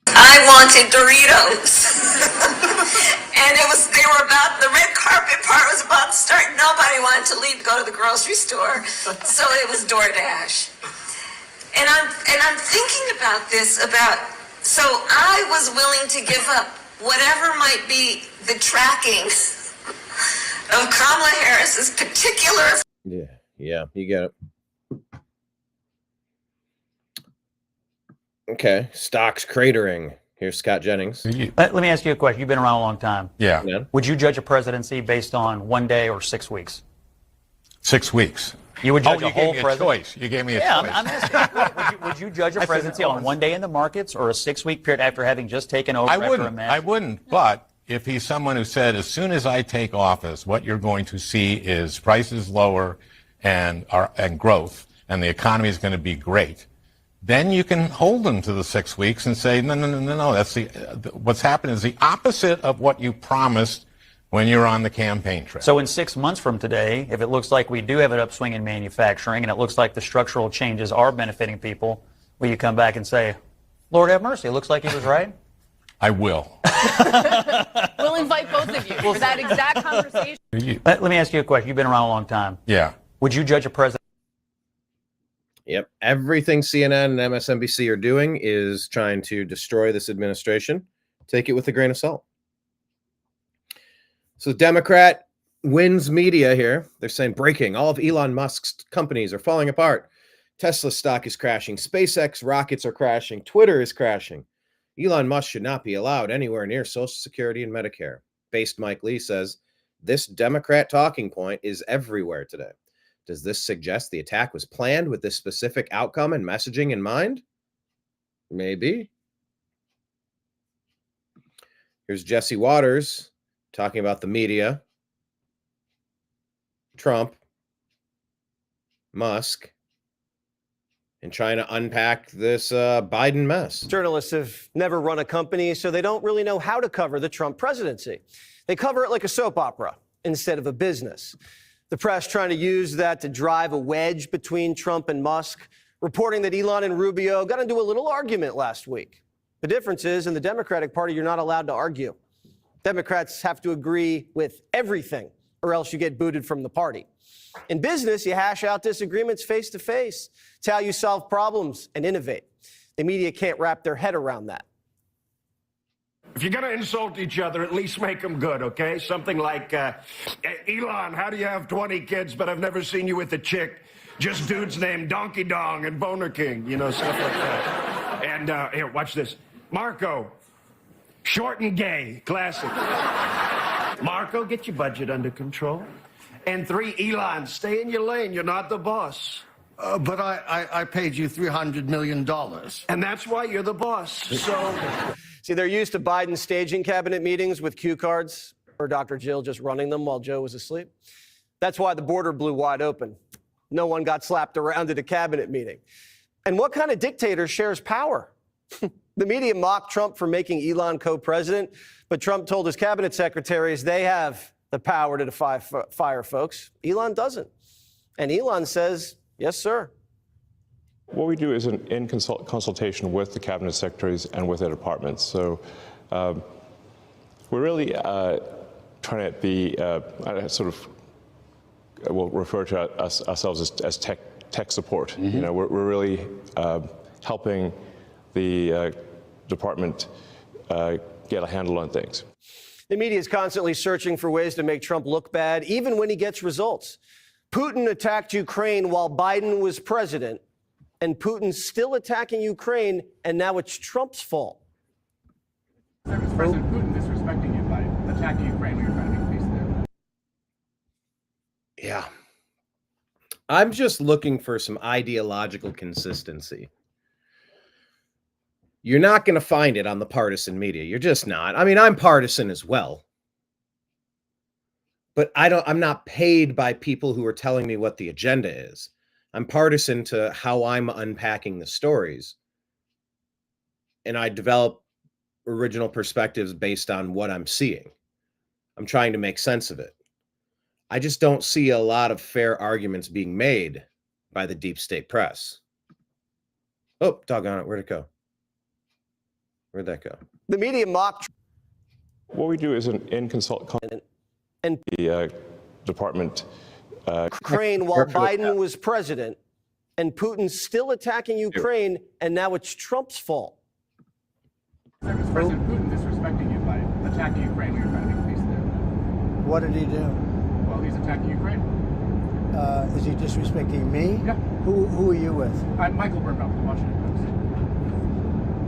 I wanted Doritos. And they were about, the red carpet part was about to start. Nobody wanted to leave to go to the grocery store. So it was DoorDash. And I'm thinking about this, so I was willing to give up whatever might be the tracking of Kamala Harris's particular. Yeah, you get it. Okay, stocks cratering. Here's Scott Jennings. Let me ask you a question. You've been around a long time. Yeah. Would you judge a presidency based on 1 day or 6 weeks? 6 weeks. You would judge you a whole gave me presidency. a choice. You gave me a choice. Yeah, I'm asking. Would you judge a presidency on 1 day in the markets or a 6-week period after having just taken over? I wouldn't. But if he's someone who said, as soon as I take office, what you're going to see is prices lower and growth, and the economy is going to be great, then you can hold them to the 6 weeks and say, no. That's what's happened is the opposite of what you promised when you're on the campaign trail. So in 6 months from today, if it looks like we do have an upswing in manufacturing and it looks like the structural changes are benefiting people, will you come back and say, Lord have mercy, it looks like he was right? I will. We'll invite both of you for that exact conversation. Let me ask you a question. You've been around a long time. Yeah. Would you judge a president? Yep. Everything CNN and MSNBC are doing is trying to destroy this administration. Take it with a grain of salt. So Democrat wins media here. They're saying breaking. All of Elon Musk's companies are falling apart. Tesla stock is crashing. SpaceX rockets are crashing. Twitter is crashing. Elon Musk should not be allowed anywhere near Social Security and Medicare. Based Mike Lee says this Democrat talking point is everywhere today. Does this suggest the attack was planned with this specific outcome and messaging in mind? Maybe. Here's Jesse Waters talking about the media, Trump, Musk, and trying to unpack this Biden mess. Journalists have never run a company, so they don't really know how to cover the Trump presidency. They cover it like a soap opera instead of a business. The press trying to use that to drive a wedge between Trump and Musk, reporting that Elon and Rubio got into a little argument last week. The difference is, in the Democratic Party, you're not allowed to argue. Democrats have to agree with everything, or else you get booted from the party. In business, you hash out disagreements face to face. It's how you solve problems and innovate. The media can't wrap their head around that. If you're going to insult each other, at least make them good, okay? Something like, Elon, how do you have 20 kids, but I've never seen you with a chick? Just dudes named Donkey Dong and Boner King, stuff like that. And here, watch this. Marco, short and gay, classic. Marco, get your budget under control. And 3, Elon, stay in your lane. You're not the boss. But I paid you $300 million. And that's why you're the boss. So... See, they're used to Biden staging cabinet meetings with cue cards, or Dr. Jill just running them while Joe was asleep. That's why the border blew wide open. No one got slapped around at a cabinet meeting. And what kind of dictator shares power? The media mocked Trump for making Elon co-president, but Trump told his cabinet secretaries they have the power to fire folks. Elon doesn't. And Elon says, yes, sir. What we do is in consultation with the cabinet secretaries and with their departments. So we're really trying to be we'll refer to ourselves as tech support. Mm-hmm. We're really helping the department get a handle on things. The media is constantly searching for ways to make Trump look bad, even when he gets results. Putin attacked Ukraine while Biden was president. And Putin's still attacking Ukraine, and now it's Trump's fault. President Putin disrespecting you by attacking Ukraine when you're trying to make Yeah. I'm just looking for some ideological consistency. You're not going to find it on the partisan media. You're just not. I mean, I'm partisan as well. But I'm not paid by people who are telling me what the agenda is. I'm partisan to how I'm unpacking the stories. And I develop original perspectives based on what I'm seeing. I'm trying to make sense of it. I just don't see a lot of fair arguments being made by the deep state press. Oh, doggone it. Where'd it go? Where'd that go? The media mocked. What we do is in consult and the department. Ukraine while Biden was president, and Putin's still attacking Ukraine, and now it's Trump's fault. Mr. President Putin disrespecting you by attacking Ukraine when you're trying to make peace there. What did he do? Well, he's attacking Ukraine. Is he disrespecting me? Yeah. Who are you with? I'm Michael Burnbaum from the Washington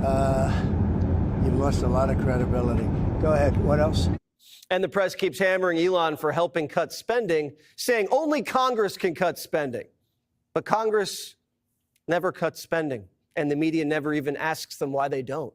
Post. You've lost a lot of credibility. Go ahead. What else? And the press keeps hammering Elon for helping cut spending, saying only Congress can cut spending. But Congress never cuts spending, and the media never even asks them why they don't.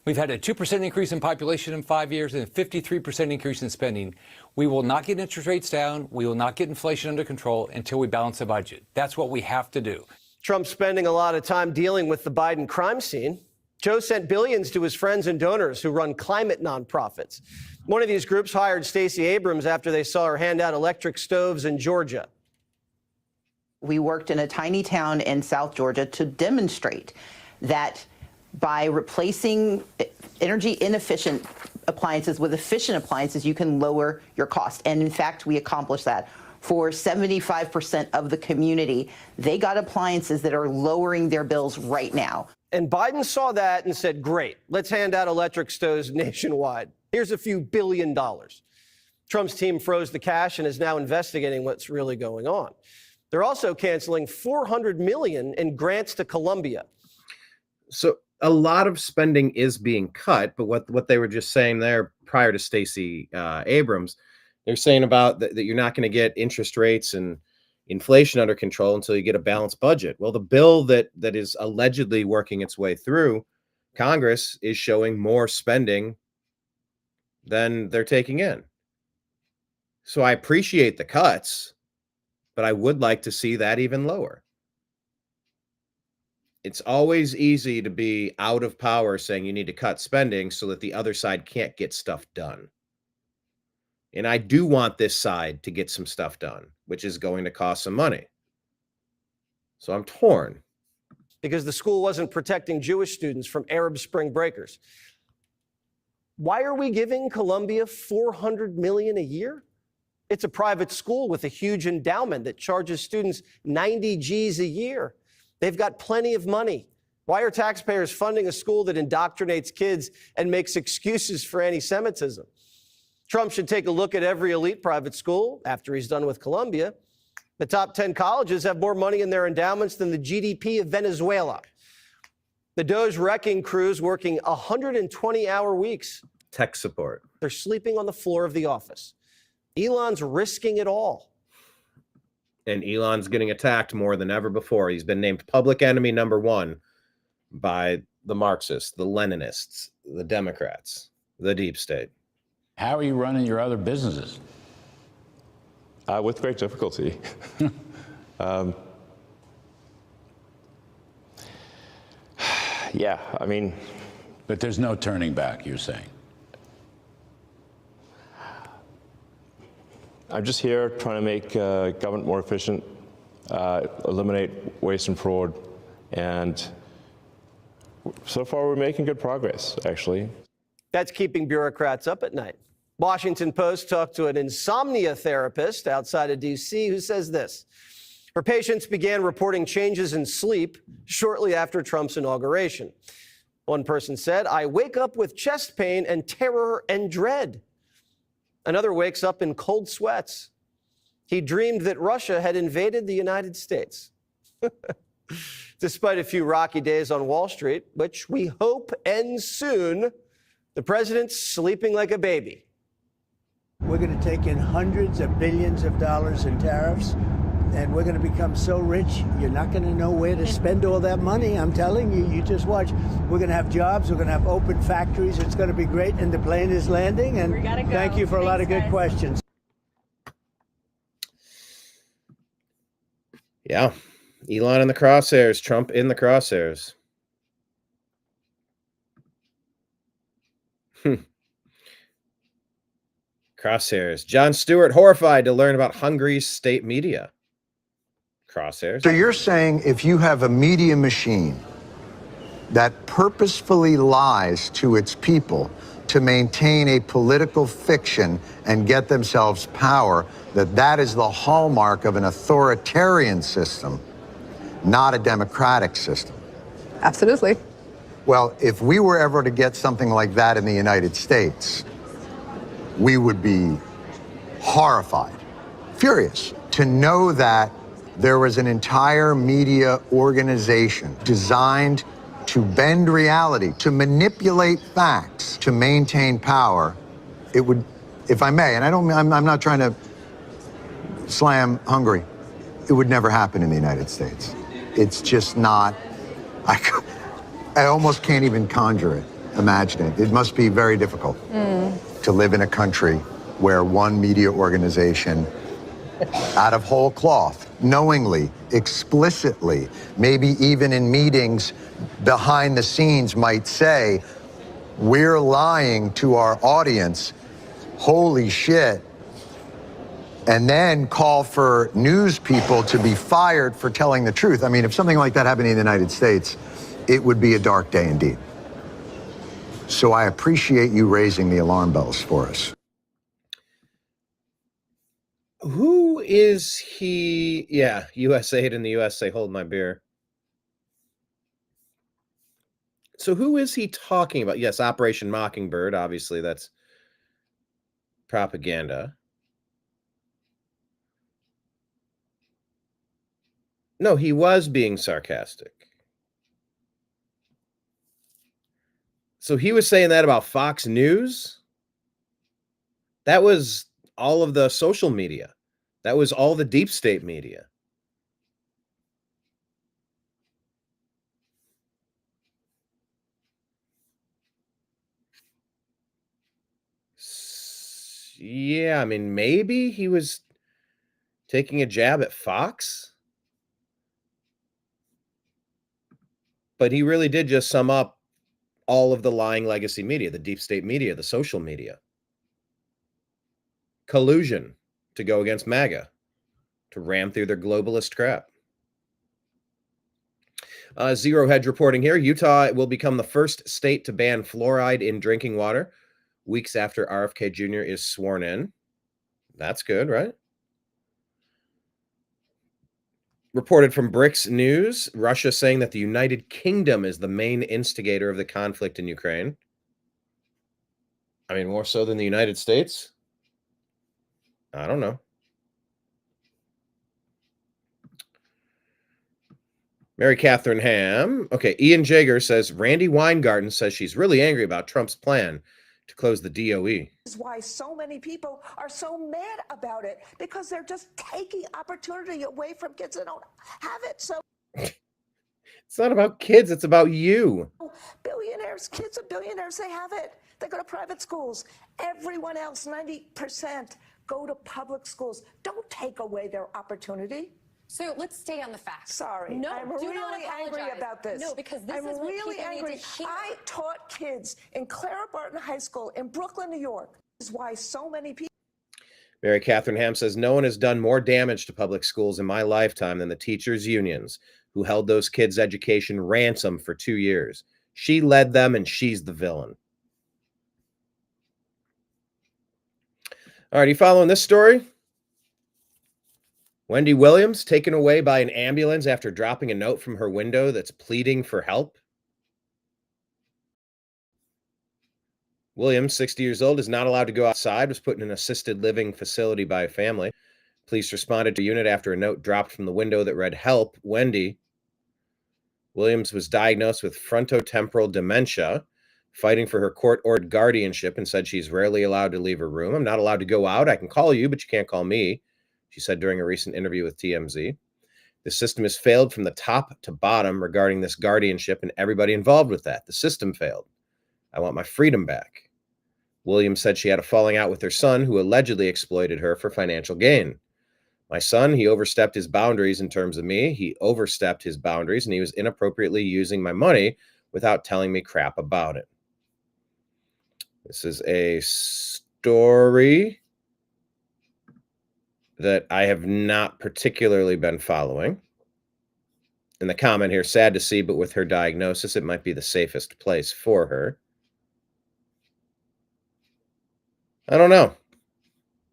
We've had a 2% increase in population in 5 years and a 53% increase in spending. We will not get interest rates down. We will not get inflation under control until we balance the budget. That's what we have to do. Trump's spending a lot of time dealing with the Biden crime scene. Joe sent billions to his friends and donors who run climate nonprofits. One of these groups hired Stacey Abrams after they saw her hand out electric stoves in Georgia. We worked in a tiny town in South Georgia to demonstrate that by replacing energy inefficient appliances with efficient appliances, you can lower your cost. And in fact, we accomplished that. For 75% of the community, they got appliances that are lowering their bills right now. And Biden saw that and said, great, let's hand out electric stoves nationwide. Here's a few $1 billion. Trump's team froze the cash and is now investigating what's really going on. They're also canceling $400 million in grants to Colombia. So a lot of spending is being cut, but what they were just saying there prior to Stacey Abrams, they're saying about that you're not going to get interest rates and inflation under control until you get a balanced budget. Well, the bill that is allegedly working its way through Congress is showing more spending than they're taking in. So I appreciate the cuts, but I would like to see that even lower. It's always easy to be out of power saying you need to cut spending so that the other side can't get stuff done. And I do want this side to get some stuff done, which is going to cost some money. So I'm torn. Because the school wasn't protecting Jewish students from Arab Spring breakers. Why are we giving Columbia $400 million a year? It's a private school with a huge endowment that charges students 90 G's a year. They've got plenty of money. Why are taxpayers funding a school that indoctrinates kids and makes excuses for anti-Semitism? Trump should take a look at every elite private school after he's done with Columbia. The top 10 colleges have more money in their endowments than the GDP of Venezuela. The Doge wrecking crews working 120-hour weeks. Tech support. They're sleeping on the floor of the office. Elon's risking it all. And Elon's getting attacked more than ever before. He's been named public enemy #1 by the Marxists, the Leninists, the Democrats, the deep state. How are you running your other businesses? With great difficulty. Yeah, I mean. But there's no turning back, you're saying? I'm just here trying to make government more efficient, eliminate waste and fraud, and so far we're making good progress, actually. That's keeping bureaucrats up at night. Washington Post talked to an insomnia therapist outside of D.C. who says this. Her patients began reporting changes in sleep shortly after Trump's inauguration. One person said, "I wake up with chest pain and terror and dread." Another wakes up in cold sweats. He dreamed that Russia had invaded the United States. Despite a few rocky days on Wall Street, which we hope ends soon, the president's sleeping like a baby. We're going to take in hundreds of billions of dollars in tariffs, and we're going to become so rich, you're not going to know where to spend all that money. I'm telling you, you just watch. We're going to have jobs. We're going to have open factories. It's going to be great, and the plane is landing. And We gotta go. thank you for a lot of good questions. Yeah. Elon in the crosshairs, Trump in the crosshairs. Crosshairs. Jon Stewart horrified to learn about Hungary's state media. Crosshairs. So you're saying if you have a media machine that purposefully lies to its people to maintain a political fiction and get themselves power, that is the hallmark of an authoritarian system, not a democratic system? Absolutely. Well, if we were ever to get something like that in the United States, we would be horrified, furious, to know that there was an entire media organization designed to bend reality, to manipulate facts, to maintain power. It would, if I may, and I'm not trying to slam Hungary, it would never happen in the United States. It's just not, I almost can't even conjure it, imagine it. It must be very difficult to live in a country where one media organization, out of whole cloth, knowingly, explicitly, maybe even in meetings behind the scenes might say, we're lying to our audience, holy shit, and then call for news people to be fired for telling the truth. I mean, if something like that happened in the United States, it would be a dark day indeed. So I appreciate you raising the alarm bells for us. Who is he? Yeah, USAID in the USA, hold my beer. So who is he talking about? Yes, Operation Mockingbird. Obviously, that's propaganda. No, he was being sarcastic. So he was saying that about Fox News? That was all of the social media. That was all the deep state media. Yeah, I mean, maybe he was taking a jab at Fox. But he really did just sum up all of the lying legacy media, the deep state media, the social media. Collusion to go against MAGA, to ram through their globalist crap. Zero Hedge reporting here. Utah will become the first state to ban fluoride in drinking water weeks after RFK Jr. is sworn in. That's good, right? Reported from BRICS News, Russia saying that the United Kingdom is the main instigator of the conflict in Ukraine. I mean, more so than the United States? I don't know. Mary Catherine Ham. Okay, Ian Jager says, Randy Weingarten says she's really angry about Trump's plan to close the DOE. This is why so many people are so mad about it, because they're just taking opportunity away from kids that don't have it. So it's not about kids, it's about you. Billionaires, kids of billionaires, they have it. They go to private schools. Everyone else, 90%, go to public schools. Don't take away their opportunity. So let's stay on the facts. Sorry, No, I'm do really not angry apologize. about this. No, because this I'm is what really people need angry. to hear. I taught kids in Clara Barton High School in Brooklyn, New York. This is why so many people. Mary Catherine Ham says, no one has done more damage to public schools in my lifetime than the teachers' unions who held those kids' education ransom for 2 years. She led them and she's the villain. All right, you following this story? Wendy Williams taken away by an ambulance after dropping a note from her window that's pleading for help. Williams, 60 years old, is not allowed to go outside, was put in an assisted living facility by a family. Police responded to a unit after a note dropped from the window that read, "Help, Wendy." Williams was diagnosed with frontotemporal dementia. fighting for her court-ordered guardianship and said she's rarely allowed to leave her room. I'm not allowed to go out. I can call you, but you can't call me, she said during a recent interview with TMZ. The system has failed from the top to bottom regarding this guardianship and everybody involved with that. The system failed. I want my freedom back. Williams said she had a falling out with her son, who allegedly exploited her for financial gain. My son, he overstepped his boundaries in terms of me. He overstepped his boundaries, and he was inappropriately using my money without telling me crap about it. This is a story that I have not particularly been following. In the comment here, sad to see, but with her diagnosis, it might be the safest place for her. I don't know.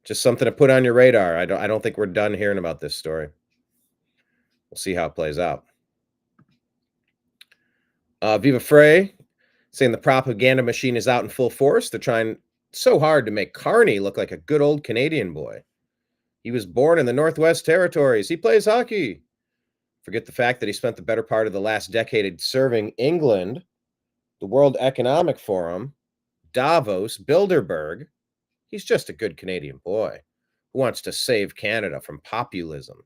Just something to put on your radar. I don't think we're done hearing about this story. We'll see how it plays out. Viva Frey saying the propaganda machine is out in full force. They're trying so hard to make Carney look like a good old Canadian boy. He was born in the Northwest Territories. He plays hockey. Forget the fact that he spent the better part of the last decade serving England, the World Economic Forum, Davos, Bilderberg. He's just a good Canadian boy who wants to save Canada from populism.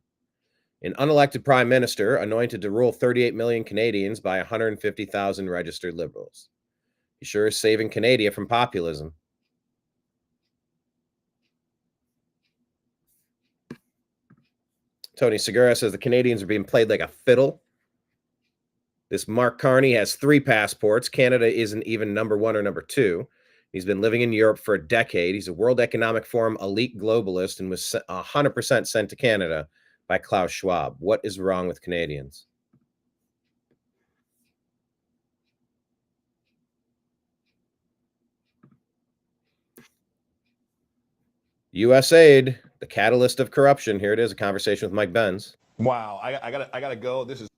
An unelected prime minister anointed to rule 38 million Canadians by 150,000 registered liberals. He sure is saving Canada from populism. Tony Segura says the Canadians are being played like a fiddle. This Mark Carney has 3 passports. Canada isn't even number 1 or number 2. He's been living in Europe for a decade. He's a World Economic Forum elite globalist and was 100% sent to Canada by Klaus Schwab. What is wrong with Canadians? USAID, the catalyst of corruption. Here it is, a conversation with Mike Benz. Wow, I gotta go. This is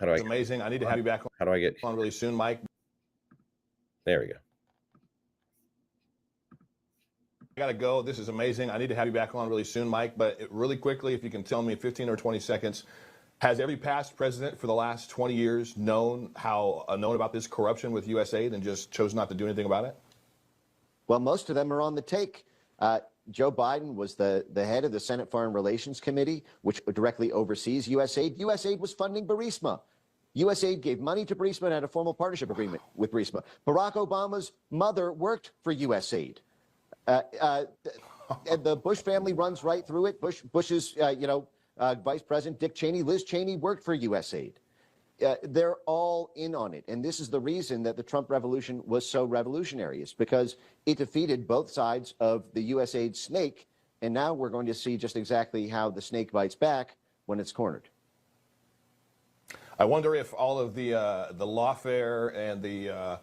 amazing. I need to have you back on. How do I get on really soon, Mike? There we go. I gotta go. This is amazing. I need to have you back on really soon, Mike. But really quickly, if you can tell me 15 or 20 seconds, has every past president for the last 20 years known about this corruption with USAID and just chose not to do anything about it? Well, most of them are on the take. Joe Biden was the head of the Senate Foreign Relations Committee, which directly oversees USAID. USAID was funding Burisma. USAID gave money to Burisma and had a formal partnership agreement with Burisma. Barack Obama's mother worked for USAID. And the Bush family runs right through it. Bush's, Vice President Dick Cheney, Liz Cheney worked for USAID. They're all in on it. And this is the reason that the Trump revolution was so revolutionary. It's because it defeated both sides of the USAID snake. And now we're going to see just exactly how the snake bites back when it's cornered. I wonder if all of the lawfare and the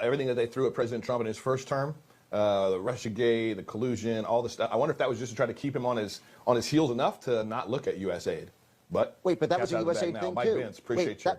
everything that they threw at President Trump in his first term, the Russiagate, the collusion, all this stuff. I wonder if that was just to try to keep him on his heels enough to not look at USAID. But wait, but that was a USAID thing Mike too. Vince, appreciate you.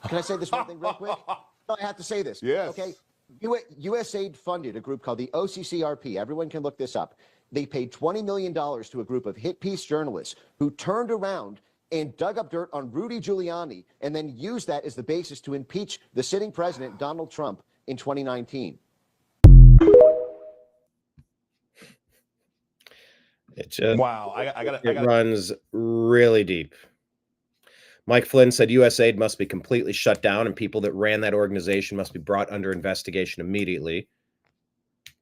Can I say this one thing real quick? No, I have to say this. Yes. Okay. USAID funded a group called the OCCRP. Everyone can look this up. They paid $20 million to a group of hit piece journalists who turned around and dug up dirt on Rudy Giuliani and then used that as the basis to impeach the sitting president, Donald Trump, in 2019. It just, wow, it runs really deep. Mike Flynn said USAID must be completely shut down and people that ran that organization must be brought under investigation immediately.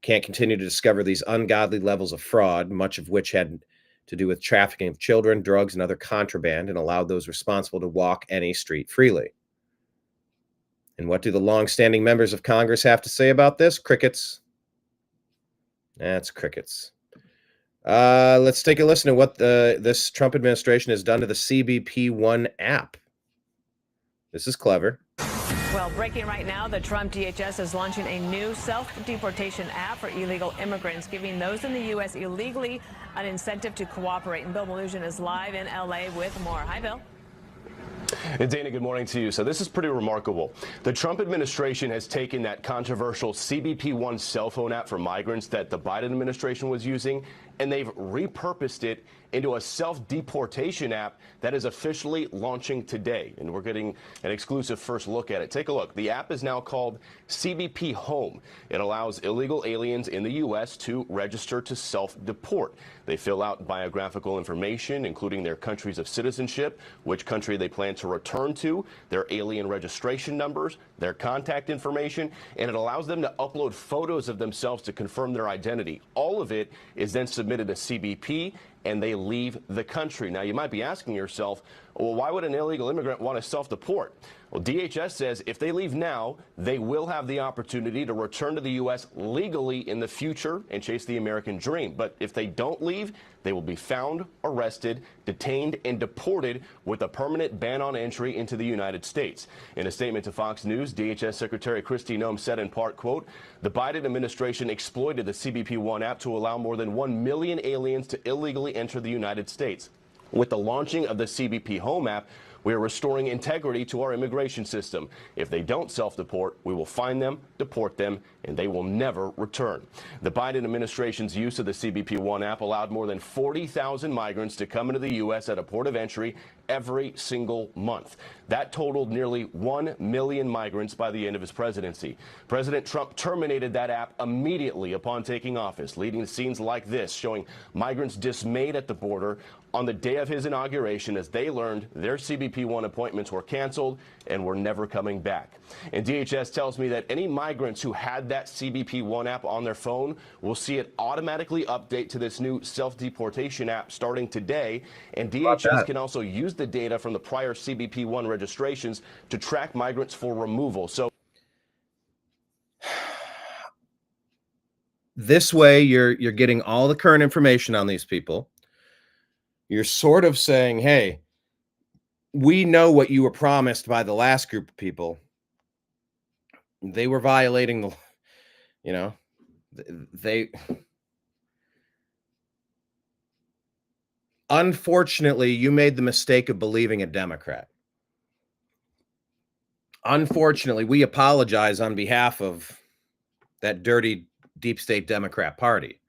Can't continue to discover these ungodly levels of fraud, much of which had to do with trafficking of children, drugs, and other contraband, and allowed those responsible to walk any street freely. And what do the long-standing members of Congress have to say about this? Crickets. That's crickets. Let's take a listen to what this Trump administration has done to the CBP One app. This is clever. Well, breaking right now, the Trump DHS is launching a new self-deportation app for illegal immigrants, giving those in the U.S. illegally an incentive to cooperate. And Bill Mallusion is live in L.A. with more. Hi, Bill. And Dana, good morning to you. So this is pretty remarkable. The Trump administration has taken that controversial CBP One cell phone app for migrants that the Biden administration was using, and they've repurposed it into a self-deportation app that is officially launching today. And we're getting an exclusive first look at it. Take a look. The app is now called CBP Home. It allows illegal aliens in the U.S. to register to self-deport. They fill out biographical information, including their countries of citizenship, which country they plan to return to, their alien registration numbers, their contact information, and it allows them to upload photos of themselves to confirm their identity. All of it is then submitted to CBP, and they leave the country. Now, you might be asking yourself, well, why would an illegal immigrant want to self-deport? Well, DHS says if they leave now, they will have the opportunity to return to the U.S. legally in the future and chase the American dream. But if they don't leave, they will be found, arrested, detained, and deported with a permanent ban on entry into the United States. In a statement to Fox News, DHS Secretary Kristi Noem said in part, quote, the Biden administration exploited the CBP One app to allow more than 1 million aliens to illegally enter the United States. With the launching of the CBP Home app, we are restoring integrity to our immigration system. If they don't self-deport, we will find them, deport them, and they will never return. The Biden administration's use of the CBP One app allowed more than 40,000 migrants to come into the U.S. at a port of entry every single month. That totaled nearly 1 million migrants by the end of his presidency. President Trump terminated that app immediately upon taking office, leading to scenes like this, showing migrants dismayed at the border on the day of his inauguration as they learned their CBP One appointments were canceled and were never coming back. And DHS tells me that any migrants who had that CBP One app on their phone will see it automatically update to this new self-deportation app starting today. And DHS can also use the data from the prior CBP One registrations to track migrants for removal. So this way, you're getting all the current information on these people. You're sort of saying, hey, we know what you were promised by the last group of people. They were violating the, you know, they, unfortunately, you made the mistake of believing a Democrat. Unfortunately, we apologize on behalf of that dirty deep state Democrat Party.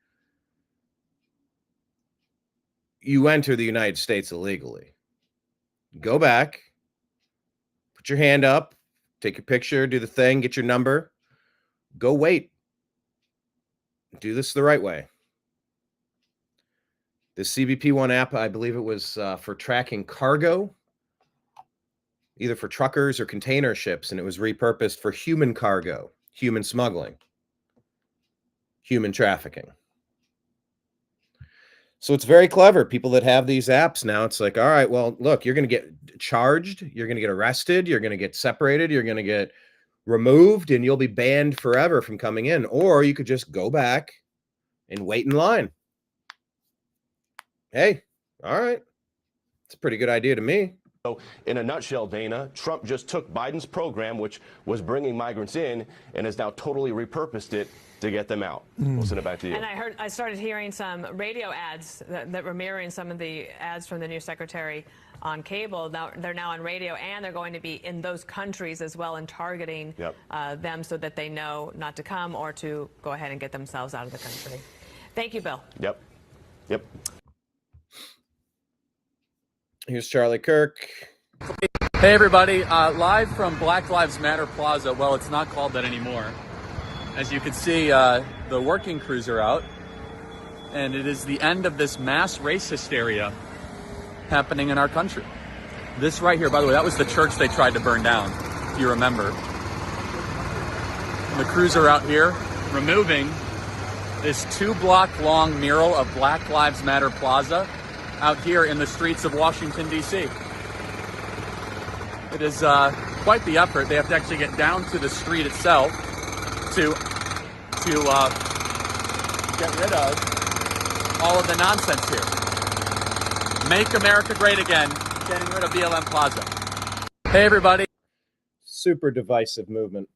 You enter the United States illegally. Go back, put your hand up, take your picture, do the thing, get your number, go wait. Do this the right way. The CBP One app, I believe it was for tracking cargo, either for truckers or container ships, and it was repurposed for human cargo, human smuggling, human trafficking. So it's very clever. People that have these apps now, it's like, all right, well, look, you're going to get charged, you're going to get arrested, you're going to get separated, you're going to get removed, and you'll be banned forever from coming in. Or you could just go back and wait in line. Hey, all right. It's a pretty good idea to me. So in a nutshell, Dana, Trump just took Biden's program, which was bringing migrants in, and has now totally repurposed it to get them out. We'll send it back to you. And I started hearing some radio ads that were mirroring some of the ads from the new secretary on cable. Now they're now on radio, and they're going to be in those countries as well and targeting them so that they know not to come or to go ahead and get themselves out of the country. Thank you, Bill. Yep. Here's Charlie Kirk. Hey, everybody. Live from Black Lives Matter Plaza. Well, it's not called that anymore. As you can see, the working crews are out, and it is the end of this mass race hysteria happening in our country. This right here, by the way, that was the church they tried to burn down, if you remember. And the crews are out here removing this 2-block-long mural of Black Lives Matter Plaza out here in the streets of Washington, D.C. It is quite the effort. They have to actually get down to the street itself to get rid of all of the nonsense here. Make America great again, getting rid of BLM Plaza. Hey, everybody. Super divisive movement.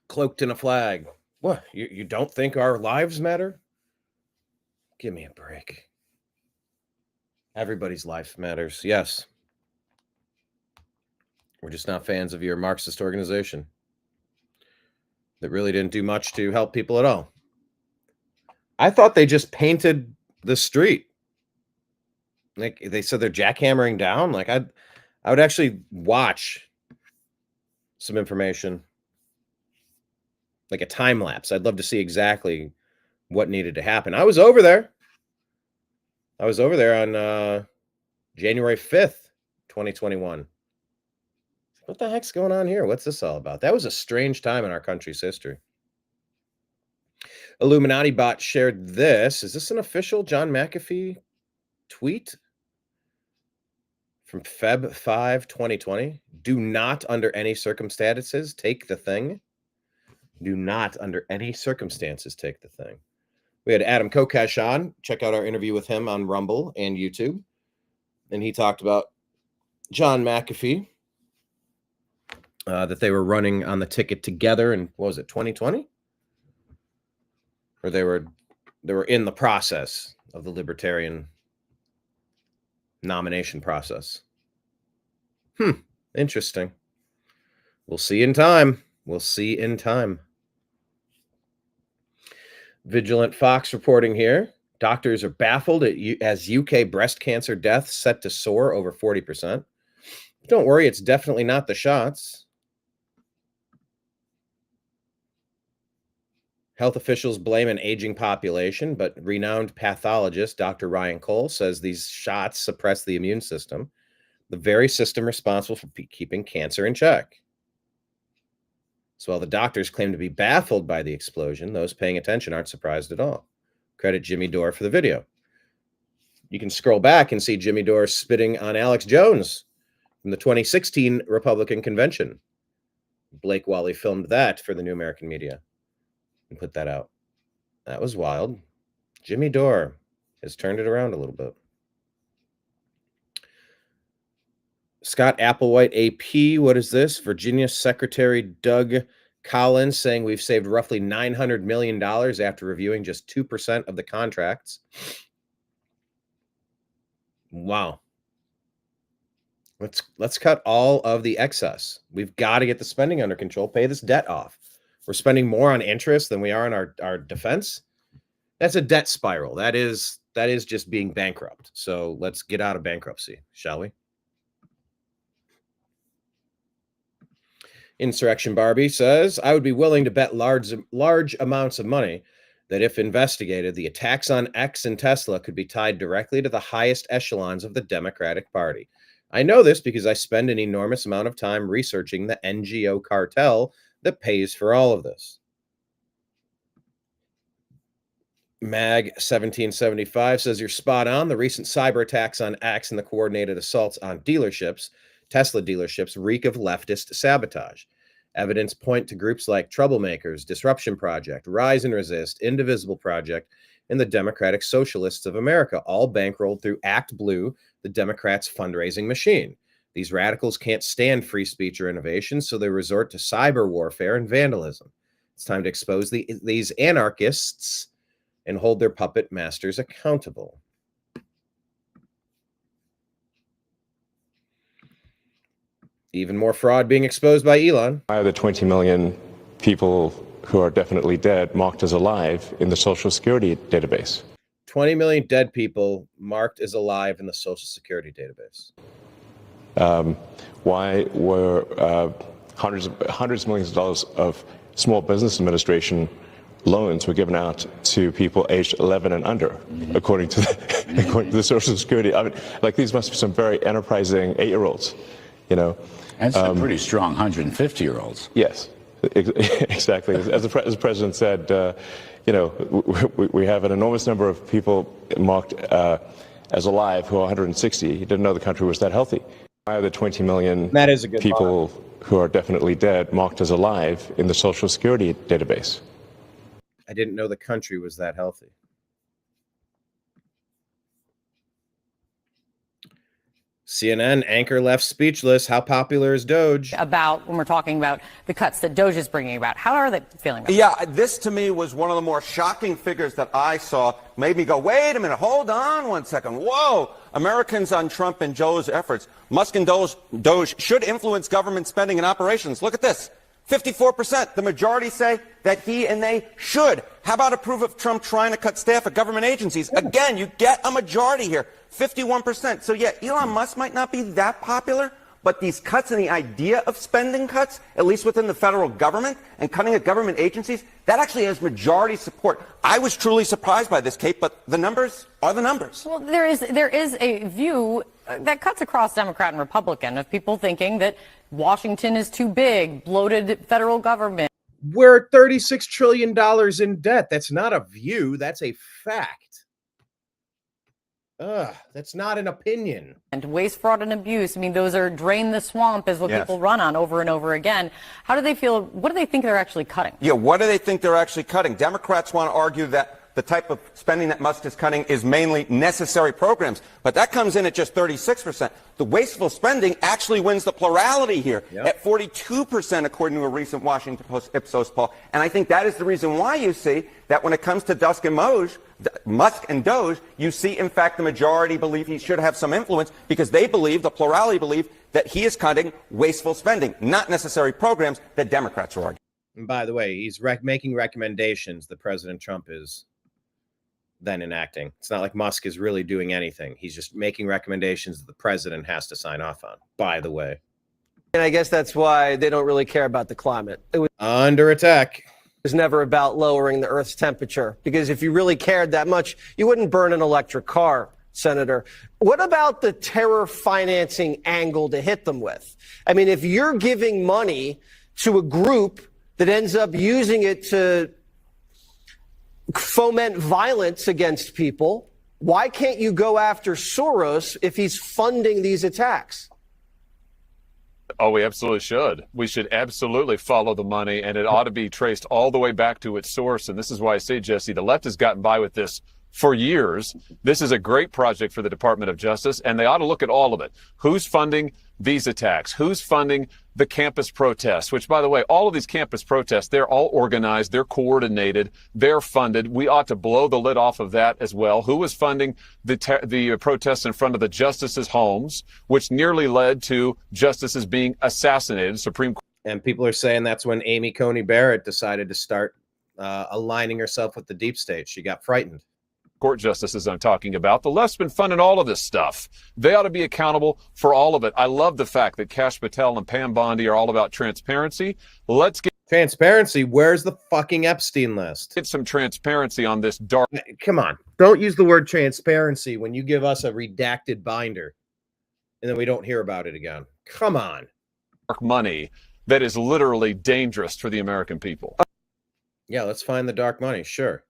Cloaked in a flag. What? You don't think our lives matter? Give me a break. Everybody's life matters. Yes. We're just not fans of your Marxist organization that really didn't do much to help people at all. I thought they just painted the street. Like they said they're jackhammering down. Like I would actually watch some information, like a time lapse. I'd love to see exactly what needed to happen. I was over there on January 5th, 2021. What the heck's going on here? What's this all about? That was a strange time in our country's history. Illuminati bot shared this. Is this an official John McAfee tweet from Feb 5, 2020? Do not under any circumstances take the thing. Do not under any circumstances take the thing. We had Adam Kokesh on. Check out our interview with him on Rumble and YouTube. And he talked about John McAfee, that they were running on the ticket together in, what was it, 2020? Or they were in the process of the libertarian nomination process. Interesting. We'll see in time. We'll see in time. Vigilant Fox reporting here. Doctors are baffled as UK breast cancer deaths set to soar over 40%. Don't worry, it's definitely not the shots. Health officials blame an aging population, but renowned pathologist Dr. Ryan Cole says these shots suppress the immune system, the very system responsible for keeping cancer in check. So while the doctors claim to be baffled by the explosion, those paying attention aren't surprised at all. Credit Jimmy Dore for the video. You can scroll back and see Jimmy Dore spitting on Alex Jones from the 2016 Republican convention. Blake Wally filmed that for the New American Media and put that out. That was wild. Jimmy Dore has turned it around a little bit. Scott Applewhite, AP, what is this? Virginia Secretary Doug Collins saying we've saved roughly $900 million after reviewing just 2% of the contracts. Wow. Let's cut all of the excess. We've got to get the spending under control, pay this debt off. We're spending more on interest than we are on our defense. That's a debt spiral. That is just being bankrupt. So let's get out of bankruptcy, shall we? Insurrection Barbie says, I would be willing to bet large amounts of money that if investigated, the attacks on X and Tesla could be tied directly to the highest echelons of the Democratic Party. I know this because I spend an enormous amount of time researching the NGO cartel that pays for all of this. Mag 1775 says you're spot on. The recent cyber attacks on X and the coordinated assaults on dealerships, Tesla dealerships, reek of leftist sabotage. Evidence point to groups like Troublemakers, Disruption Project, Rise and Resist, Indivisible Project, and the Democratic Socialists of America, all bankrolled through Act Blue, the Democrats' fundraising machine. These radicals can't stand free speech or innovation, so they resort to cyber warfare and vandalism. It's time to expose these anarchists and hold their puppet masters accountable. Even more fraud being exposed by Elon. Why are the 20 million people who are definitely dead marked as alive in the Social Security database? 20 million dead people marked as alive in the Social Security database. Why were hundreds of millions of dollars of Small Business Administration loans were given out to people aged 11 and under, according to the Social Security? I mean, like, these must be some very enterprising 8-year-olds, you know. And some pretty strong 150-year-olds. Yes, exactly. As the president said, you know, we have an enormous number of people marked as alive who are 160. He didn't know the country was that healthy. Why are the 20 million people who are definitely dead marked as alive in the Social Security database? I didn't know the country was that healthy. CNN anchor left speechless. How popular is Doge? About when we're talking about the cuts that Doge is bringing about. How are they feeling about it? Yeah, this to me was one of the more shocking figures that I saw. Made me go, wait a minute, hold on one second. Whoa, Americans on Trump and Joe's efforts. Musk and Doge should influence government spending and operations. Look at this. 54%. The majority say that he and they should. How about approve of Trump trying to cut staff at government agencies? Again, you get a majority here, 51%. So yeah, Elon Musk might not be that popular, but these cuts and the idea of spending cuts, at least within the federal government and cutting at government agencies, that actually has majority support. I was truly surprised by this, Kate, but the numbers are the numbers. Well, there is a view that cuts across Democrat and Republican of people thinking that Washington is too big, bloated federal government. We're $36 trillion in debt. That's not a view. That's a fact. That's not an opinion. And waste, fraud, and abuse. I mean, those are drain the swamp is what people run on over and over again. How do they feel? What do they think they're actually cutting? Yeah, what do they think they're actually cutting? Democrats want to argue that the type of spending that Musk is cutting is mainly necessary programs, but that comes in at just 36%. The wasteful spending actually wins the plurality here at 42%, according to a recent Washington Post Ipsos poll. And I think that is the reason why you see that when it comes to Musk and Doge, you see, in fact, the majority believe he should have some influence because they believe, the plurality believe, that he is cutting wasteful spending, not necessary programs that Democrats are arguing. And by the way, he's making recommendations that President Trump is then enacting. It's not like Musk is really doing anything. He's just making recommendations that the president has to sign off on, by the way. And I guess that's why they don't really care about the climate. It was under attack. It was never about lowering the Earth's temperature, because if you really cared that much, you wouldn't burn an electric car, Senator. What about the terror financing angle to hit them with? I mean, if you're giving money to a group that ends up using it to foment violence against people, why can't you go after Soros if he's funding these attacks? Oh, we absolutely should. We should absolutely follow the money, and it ought to be traced all the way back to its source. And this is why I say, Jesse, the left has gotten by with this for years. This is a great project for the Department of Justice, and they ought to look at all of it. Who's funding these attacks? Who's funding the campus protests? Which, by the way, all of these campus protests, they're all organized, they're coordinated, they're funded. We ought to blow the lid off of that as well. Who was funding the protests in front of the justices' homes, which nearly led to justices being assassinated? Supreme Court. And people are saying that's when Amy Coney Barrett decided to start aligning herself with the deep state. She got frightened. Court justices I'm talking about. The left's been funding all of this stuff. They ought to be accountable for all of it. I love the fact that Kash Patel and Pam Bondi are all about transparency. Let's get transparency. Where's the fucking Epstein list? Get some transparency on this dark. Come on. Don't use the word transparency when you give us a redacted binder and then we don't hear about it again. Come on. Dark money that is literally dangerous for the American people. Yeah, let's find the dark money. Sure.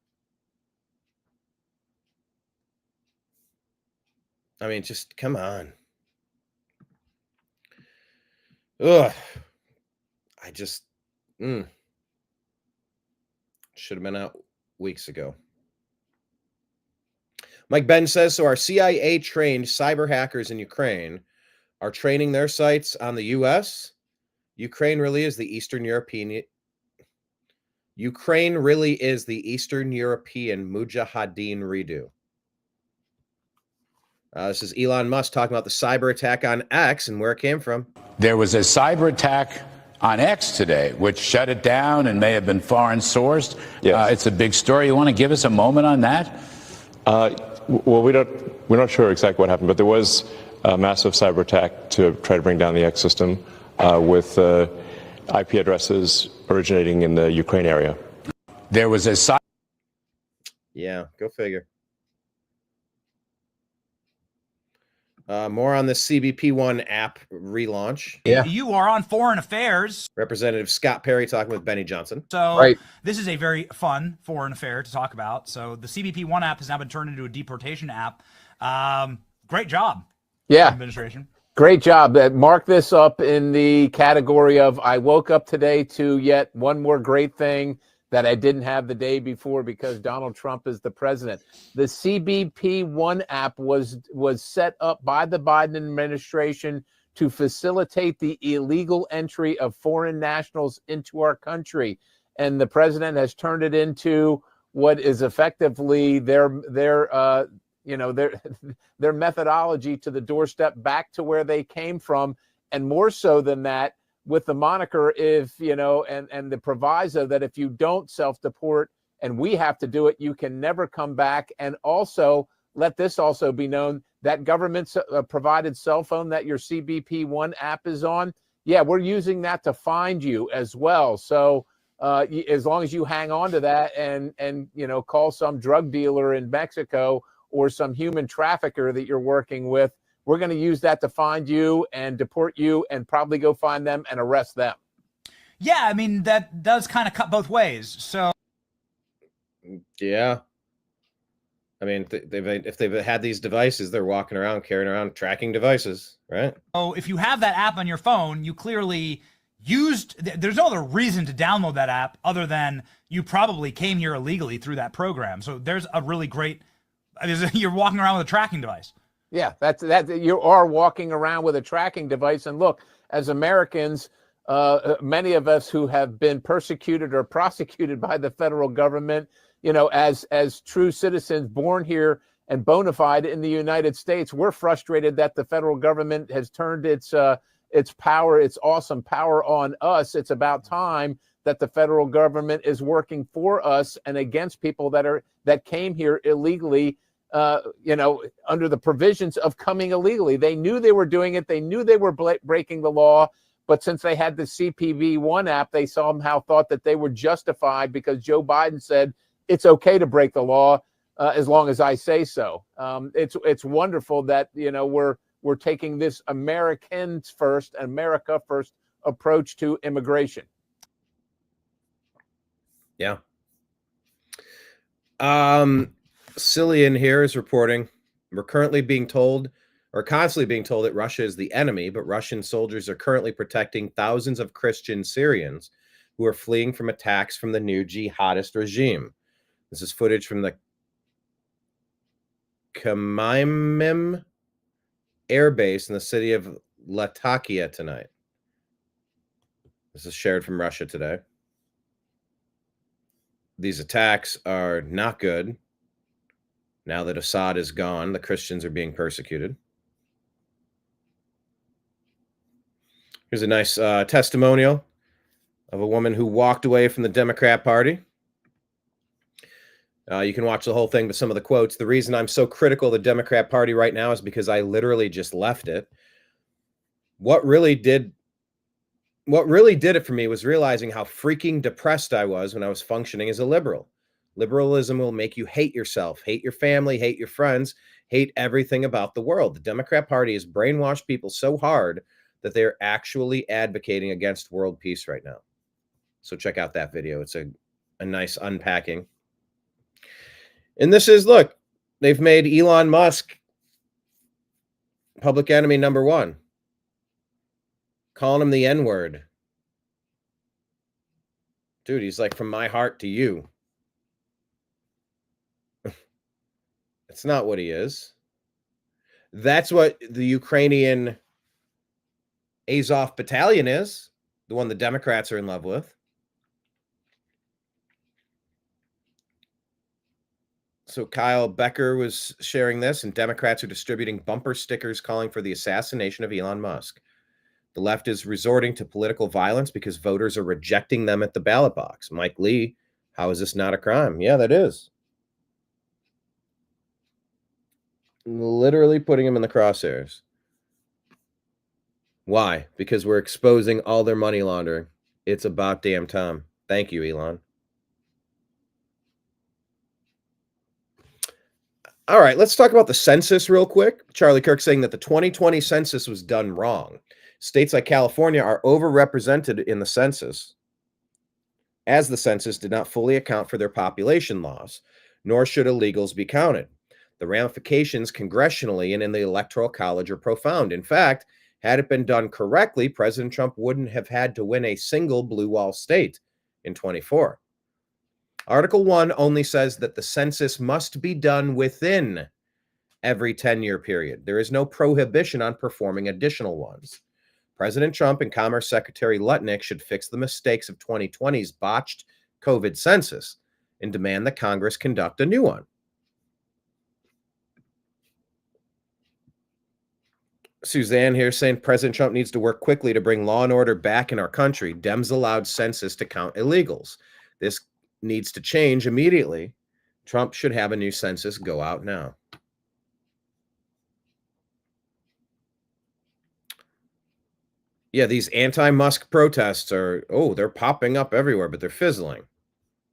I mean, just come on. Ugh. I just should have been out weeks ago. Mike Ben says, so our CIA trained cyber hackers in Ukraine are training their sites on the U.S. Ukraine really is the Eastern European Mujahideen redo. This is Elon Musk talking about the cyber attack on X and where it came from. There was a cyber attack on X today, which shut it down and may have been foreign sourced. Yes. It's a big story. You want to give us a moment on that? Well, we're not sure exactly what happened, but there was a massive cyber attack to try to bring down the X system with IP addresses originating in the Ukraine area. There was a Yeah, go figure. More on the CBP1 app relaunch. Yeah. You are on Foreign Affairs. Representative Scott Perry talking with Benny Johnson. So This is a very fun foreign affair to talk about. So the CBP1 app has now been turned into a deportation app. Great job. Yeah. Administration. Great job. Mark this up in the category of I woke up today to yet one more great thing that I didn't have the day before because Donald Trump is the president. The CBP1 app was set up by the Biden administration to facilitate the illegal entry of foreign nationals into our country. And the president has turned it into what is effectively their methodology to the doorstep back to where they came from. And more so than that, with the moniker, if, you know, and the proviso that if you don't self-deport and we have to do it, you can never come back. And also, let this also be known, that government provided cell phone that your CBP One app is on, yeah, we're using that to find you as well. So as long as you hang on to that and you know, call some drug dealer in Mexico or some human trafficker that you're working with, we're going to use that to find you and deport you and probably go find them and arrest them. Yeah, I mean, that does kind of cut both ways. So yeah, I mean, if they've had these devices, they're walking around carrying around tracking devices, right? Oh, if you have that app on your phone, you clearly used, there's no other reason to download that app other than you probably came here illegally through that program. So there's a really great, you're walking around with a tracking device. Yeah, that you are walking around with a tracking device. And look, as Americans, many of us who have been persecuted or prosecuted by the federal government, you know, as true citizens born here and bona fide in the United States, we're frustrated that the federal government has turned its power, its awesome power on us. It's about time that the federal government is working for us and against people that came here illegally, you know, under the provisions of coming illegally. They knew they were doing it. They knew they were breaking the law. But since they had the CPV One app, they somehow thought that they were justified because Joe Biden said it's okay to break the law as long as I say so. It's wonderful that, you know, we're taking this Americans first, America first approach to immigration. Yeah. Cillian here is reporting, we're currently being told, or constantly being told, that Russia is the enemy, but Russian soldiers are currently protecting thousands of Christian Syrians who are fleeing from attacks from the new jihadist regime. This is footage from the Khmeimim air base in the city of Latakia tonight. This is shared from Russia today. These attacks are not good. Now that Assad is gone, the Christians are being persecuted. Here's a nice testimonial of a woman who walked away from the Democrat Party. You can watch the whole thing, but some of the quotes. The reason I'm so critical of the Democrat Party right now is because I literally just left it. What really did it for me was realizing how freaking depressed I was when I was functioning as a liberal. Liberalism will make you hate yourself, hate your family, hate your friends, hate everything about the world. The Democrat Party has brainwashed people so hard that they're actually advocating against world peace right now. So check out that video. It's a nice unpacking. And this is, look, they've made Elon Musk public enemy number one, calling him the N-word. Dude, he's like, from my heart to you. It's not what he is. That's what the Ukrainian Azov battalion is, the one the Democrats are in love with. So Kyle Becker was sharing this, and Democrats are distributing bumper stickers calling for the assassination of Elon Musk. The left is resorting to political violence because voters are rejecting them at the ballot box. Mike Lee, how is this not a crime? Yeah, that is. Literally putting him in the crosshairs. Why? Because we're exposing all their money laundering. It's about damn time. Thank you, Elon. All right, let's talk about the census real quick. Charlie Kirk saying that the 2020 census was done wrong. States like California are overrepresented in the census, as the census did not fully account for their population laws, nor should illegals be counted. The ramifications congressionally and in the Electoral College are profound. In fact, had it been done correctly, President Trump wouldn't have had to win a single blue wall state in 24. Article 1 only says that the census must be done within every 10-year period. There is no prohibition on performing additional ones. President Trump and Commerce Secretary Lutnick should fix the mistakes of 2020's botched COVID census and demand that Congress conduct a new one. Suzanne here saying President Trump needs to work quickly to bring law and order back in our country. Dems allowed census to count illegals. This needs to change immediately. Trump should have a new census go out now. Yeah, these anti-Musk protests are, they're popping up everywhere, but they're fizzling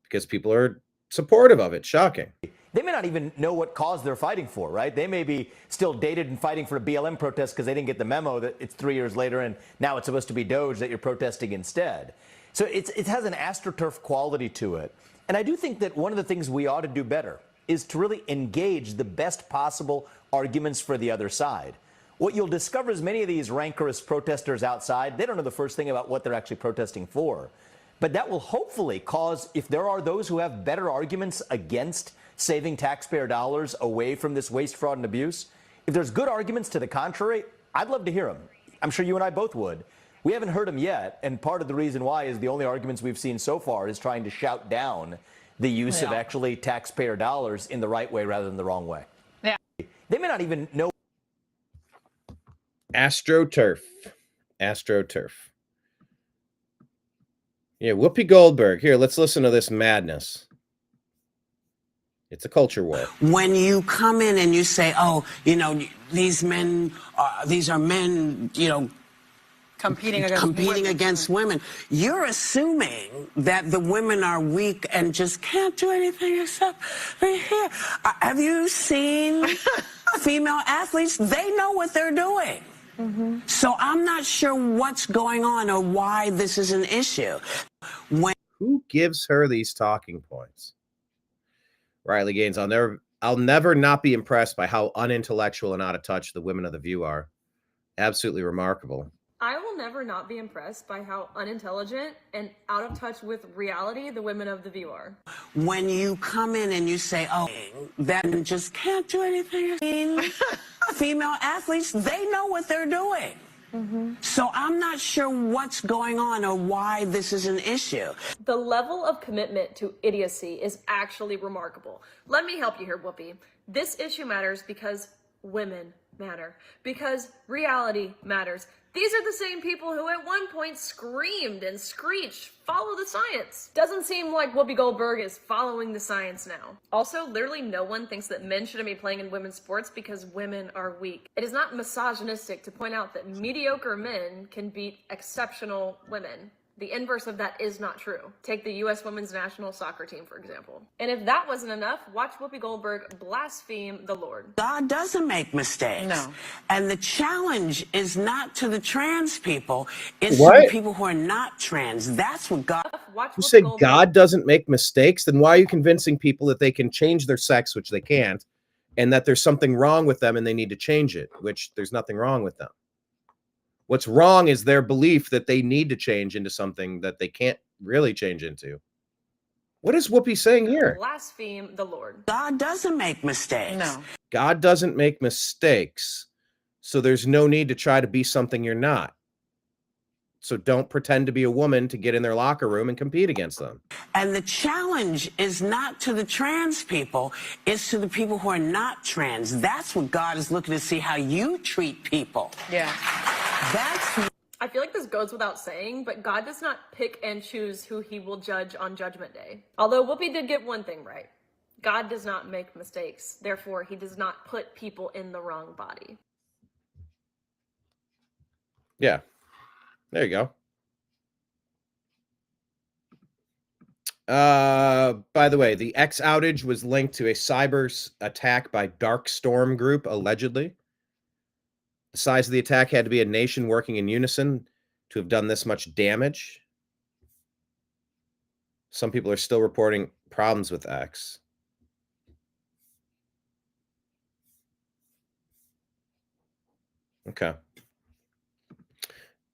because people are supportive of it. Shocking. They may not even know what cause they're fighting for, right? They may be still dated and fighting for a BLM protest because they didn't get the memo that it's 3 years later and now it's supposed to be Doge that you're protesting instead. So it has an astroturf quality to it. And I do think that one of the things we ought to do better is to really engage the best possible arguments for the other side. What you'll discover is many of these rancorous protesters outside, they don't know the first thing about what they're actually protesting for. But that will hopefully cause, if there are those who have better arguments against saving taxpayer dollars away from this waste, fraud, and abuse, if there's good arguments to the contrary, I'd love to hear them. I'm sure you and I both would. We haven't heard them yet, and part of the reason why is the only arguments we've seen so far is trying to shout down the use of actually taxpayer dollars in the right way rather than the wrong way. Yeah. They may not even know. AstroTurf. Yeah, Whoopi Goldberg. Here, let's listen to this madness. It's a culture war. When you come in and you say, oh, you know, these are men, you know, competing against women, you're assuming that the women are weak and just can't do anything except be here. Have you seen female athletes? They know what they're doing. Mm-hmm. So I'm not sure what's going on or why this is an issue. Who gives her these talking points? Riley Gaines, I'll never not be impressed by how unintellectual and out of touch the women of The View are. Absolutely remarkable. I will never not be impressed by how unintelligent and out of touch with reality the women of The View are. When you come in and you say, oh, that just can't do anything. Female athletes, they know what they're doing. Mm-hmm. So I'm not sure what's going on or why this is an issue. The level of commitment to idiocy is actually remarkable. Let me help you here, Whoopi. This issue matters because women matter, because reality matters. These are the same people who at one point screamed and screeched, follow the science. Doesn't seem like Whoopi Goldberg is following the science now. Also, literally no one thinks that men shouldn't be playing in women's sports because women are weak. It is not misogynistic to point out that mediocre men can beat exceptional women. The inverse of that is not true. Take the U.S. women's national soccer team, for example. And if that wasn't enough, watch Whoopi Goldberg blaspheme the Lord. God doesn't make mistakes. No. And the challenge is not to the trans people, it's to the people who are not trans. That's what God... You say God doesn't make mistakes? Then why are you convincing people that they can change their sex, which they can't, and that there's something wrong with them and they need to change it, which there's nothing wrong with them? What's wrong is their belief that they need to change into something that they can't really change into. What is Whoopi saying here? Blaspheme the Lord. God doesn't make mistakes. No. God doesn't make mistakes, so there's no need to try to be something you're not. So don't pretend to be a woman to get in their locker room and compete against them. And the challenge is not to the trans people, it's to the people who are not trans. That's what God is looking to see, how you treat people. Yeah. I feel like this goes without saying, but God does not pick and choose who he will judge on Judgment Day. Although Whoopi did get one thing right. God does not make mistakes. Therefore, he does not put people in the wrong body. Yeah. There you go. By the way, the X outage was linked to a cyber attack by Dark Storm Group, allegedly. The size of the attack had to be a nation working in unison to have done this much damage. Some people are still reporting problems with X. Okay.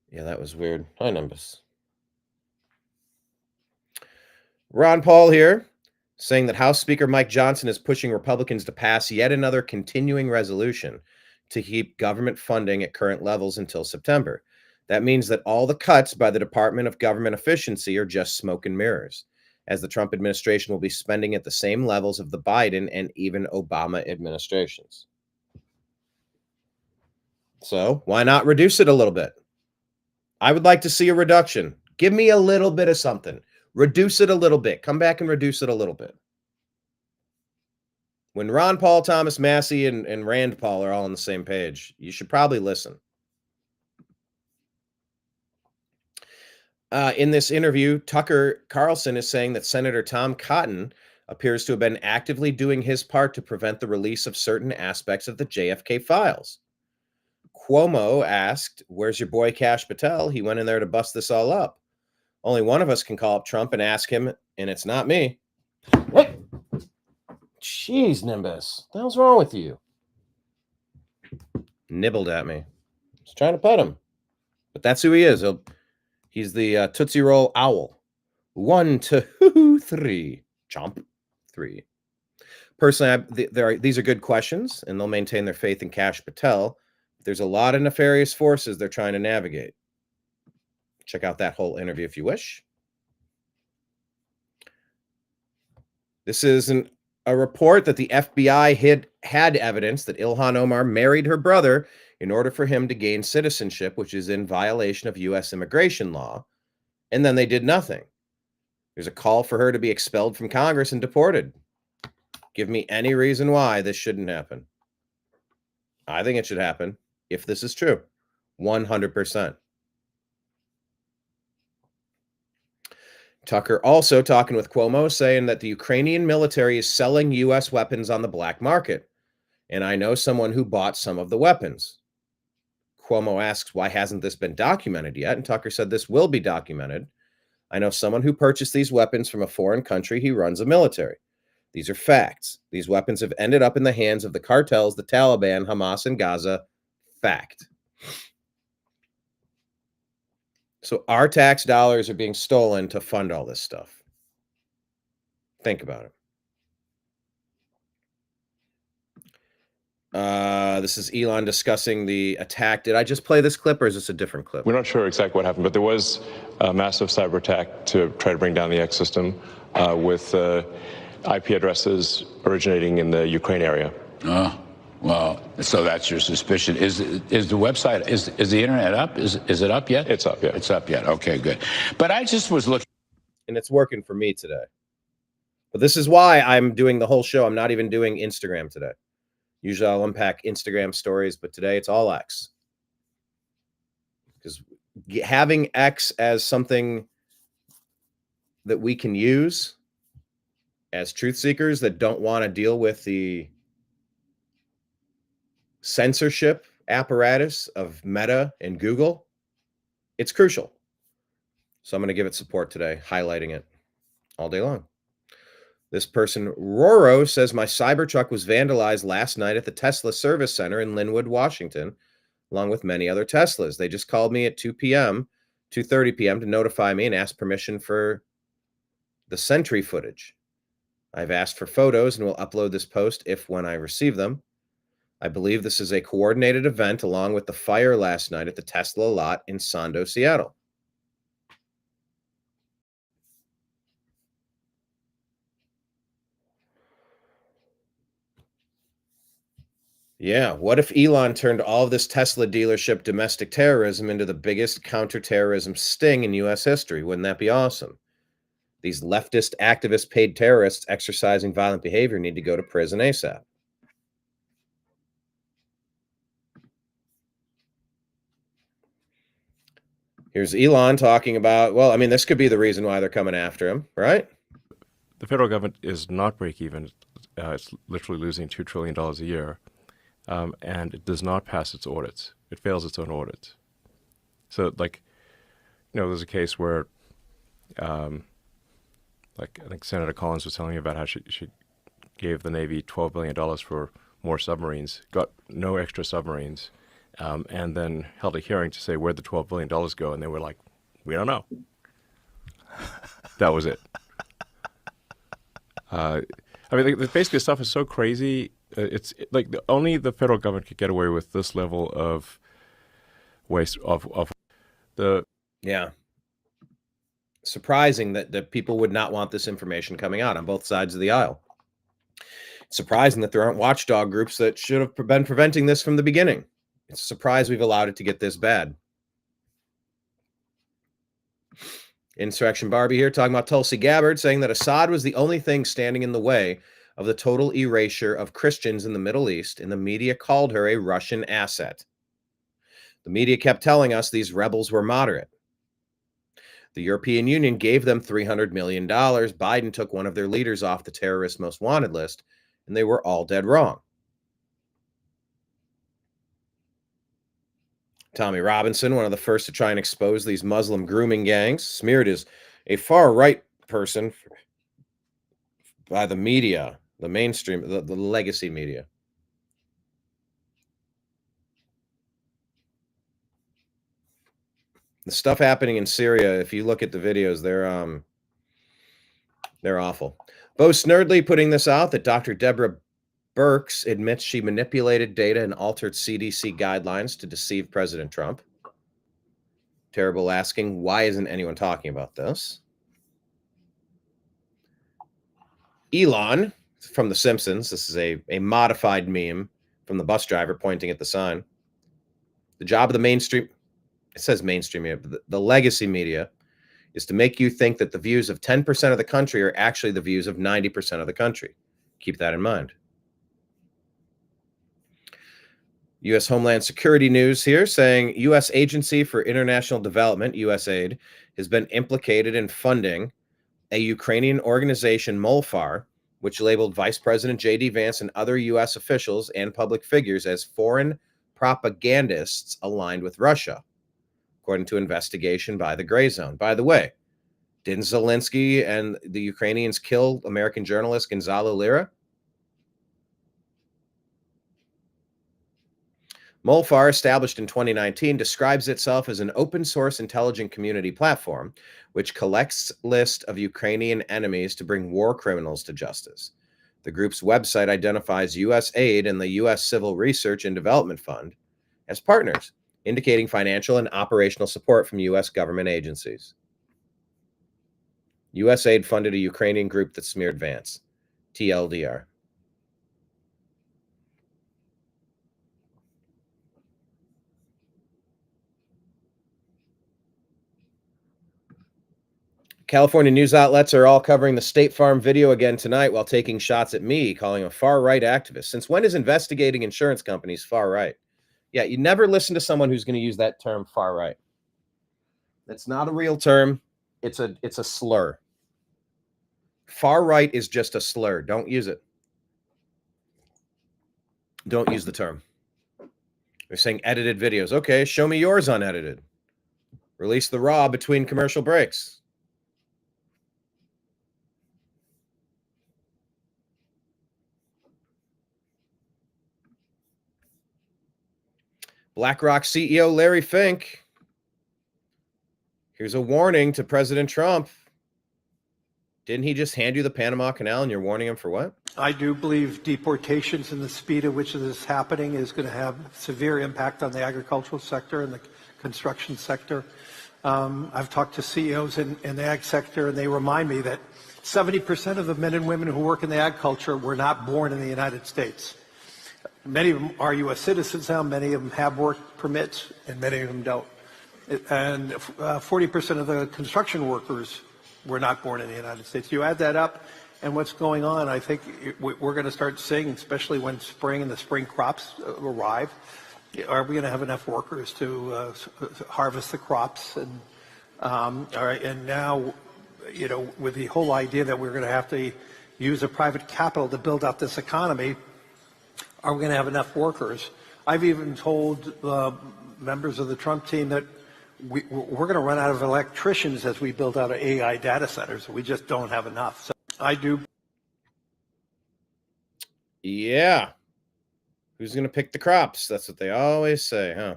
Yeah, that was weird. Hi, Nimbus. Ron Paul here, saying that House Speaker Mike Johnson is pushing Republicans to pass yet another continuing resolution to keep government funding at current levels until September. That means that all the cuts by the Department of Government Efficiency are just smoke and mirrors, as the Trump administration will be spending at the same levels of the Biden and even Obama administrations. So why not reduce it a little bit? I would like to see a reduction. Give me a little bit of something. Reduce it a little bit. Come back and reduce it a little bit. When Ron Paul, Thomas Massey, and Rand Paul are all on the same page, you should probably listen. In this interview, Tucker Carlson is saying that Senator Tom Cotton appears to have been actively doing his part to prevent the release of certain aspects of the JFK files. Cuomo asked, "Where's your boy Kash Patel? He went in there to bust this all up. Only one of us can call up Trump and ask him, and it's not me." What? Jeez, Nimbus. What the hell's wrong with you? Nibbled at me. Just trying to pet him. But that's who he is. He's the Tootsie Roll Owl. 1, 2, 3. Chomp. 3. Personally, these are good questions, and they'll maintain their faith in Kash Patel. There's a lot of nefarious forces they're trying to navigate. Check out that whole interview if you wish. This is a report that the FBI had evidence that Ilhan Omar married her brother in order for him to gain citizenship, which is in violation of U.S. immigration law, and then they did nothing. There's a call for her to be expelled from Congress and deported. Give me any reason why this shouldn't happen. I think it should happen if this is true. 100%. Tucker also talking with Cuomo, saying that the Ukrainian military is selling U.S. weapons on the black market. And I know someone who bought some of the weapons. Cuomo asks, why hasn't this been documented yet? And Tucker said, this will be documented. I know someone who purchased these weapons from a foreign country. He runs a military. These are facts. These weapons have ended up in the hands of the cartels, the Taliban, Hamas, and Gaza. Fact. So our tax dollars are being stolen to fund all this stuff. Think about it. This is Elon discussing the attack. Did I just play this clip, or is this a different clip? We're not sure exactly what happened, but there was a massive cyber attack to try to bring down the X system with IP addresses originating in the Ukraine area. Oh, well, so that's your suspicion. Is the website, is the internet up? Is it up yet? It's up, yeah. It's up yet. Okay, good. But I just was looking. And it's working for me today. But this is why I'm doing the whole show. I'm not even doing Instagram today. Usually I'll unpack Instagram stories, but today it's all X. Because having X as something that we can use as truth seekers that don't want to deal with the censorship apparatus of Meta and Google, it's crucial. So I'm going to give it support today, highlighting it all day long. This person, Roro, says, my Cybertruck was vandalized last night at the Tesla service center in Linwood, Washington, along with many other Teslas. They just called me at 2:30 p.m. to notify me and ask permission for the Sentry footage. I've asked for photos and will upload this post when I receive them. I believe this is a coordinated event along with the fire last night at the Tesla lot in Sondo, Seattle. Yeah, what if Elon turned all of this Tesla dealership domestic terrorism into the biggest counterterrorism sting in U.S. history? Wouldn't that be awesome? These leftist activist paid terrorists exercising violent behavior need to go to prison ASAP. Here's Elon talking about, well, I mean, this could be the reason why they're coming after him, right? The federal government is not break even. It's literally losing $2 trillion a year. And it does not pass its audits. It fails its own audits. So, like, you know, there's a case where, like, I think Senator Collins was telling me about how she gave the Navy $12 billion for more submarines, got no extra submarines, and then held a hearing to say where'd the $12 billion go, and they were like, we don't know. That was it. I mean, basically, the stuff is so crazy. It's like only the federal government could get away with this level of waste of the. Yeah. Surprising that people would not want this information coming out on both sides of the aisle. Surprising that there aren't watchdog groups that should have been preventing this from the beginning. It's a surprise we've allowed it to get this bad. Insurrection Barbie here talking about Tulsi Gabbard saying that Assad was the only thing standing in the way of the total erasure of Christians in the Middle East, and the media called her a Russian asset. The media kept telling us these rebels were moderate. The European Union gave them $300 million. Biden took one of their leaders off the terrorist most wanted list, and they were all dead wrong. Tommy Robinson, one of the first to try and expose these Muslim grooming gangs, smeared as a far-right person by the media, the mainstream, the legacy media. The stuff happening in Syria, if you look at the videos, they're awful. Bo Snerdley putting this out that Dr. Deborah Birx admits she manipulated data and altered CDC guidelines to deceive President Trump. Terrible asking, why isn't anyone talking about this? Elon from The Simpsons. This is a modified meme from the bus driver pointing at the sign. The job of the mainstream, it says mainstream media, but the legacy media is to make you think that the views of 10% of the country are actually the views of 90% of the country. Keep that in mind. U.S. Homeland Security news here saying U.S. Agency for International Development, USAID, has been implicated in funding a Ukrainian organization, Molfar, which labeled Vice President J.D. Vance and other U.S. officials and public figures as foreign propagandists aligned with Russia, according to investigation by the Gray Zone. By the way, didn't Zelensky and the Ukrainians kill American journalist Gonzalo Lira? Molfar, established in 2019, describes itself as an open-source intelligence community platform which collects lists of Ukrainian enemies to bring war criminals to justice. The group's website identifies U.S. aid and the U.S. Civil Research and Development Fund as partners, indicating financial and operational support from U.S. government agencies. USAID funded a Ukrainian group that smeared Vance. TLDR. California news outlets are all covering the State Farm video again tonight while taking shots at me, calling a far-right activist. Since when is investigating insurance companies far-right? Yeah, you never listen to someone who's going to use that term far-right. That's not a real term. It's a slur. Far-right is just a slur. Don't use it. Don't use the term. They're saying edited videos. Okay, show me yours unedited. Release the raw between commercial breaks. BlackRock CEO Larry Fink. Here's a warning to President Trump. Didn't he just hand you the Panama Canal and you're warning him for what? I do believe deportations and the speed at which this is happening is going to have severe impact on the agricultural sector and the construction sector. I've talked to CEOs in the ag sector, and they remind me that 70% of the men and women who work in the agriculture were not born in the United States. Many of them are U.S. citizens now, many of them have work permits, and many of them don't. And 40% of the construction workers were not born in the United States. You add that up, and what's going on, I think we're going to start seeing, especially when spring and the spring crops arrive, are we going to have enough workers to harvest the crops? And all right, and now, you know, with the whole idea that we're going to have to use a private capital to build out this economy, are we going to have enough workers? I've even told members of the Trump team that we're going to run out of electricians as we build out AI data centers. We just don't have enough. So I do. Yeah. Who's going to pick the crops? That's what they always say, huh?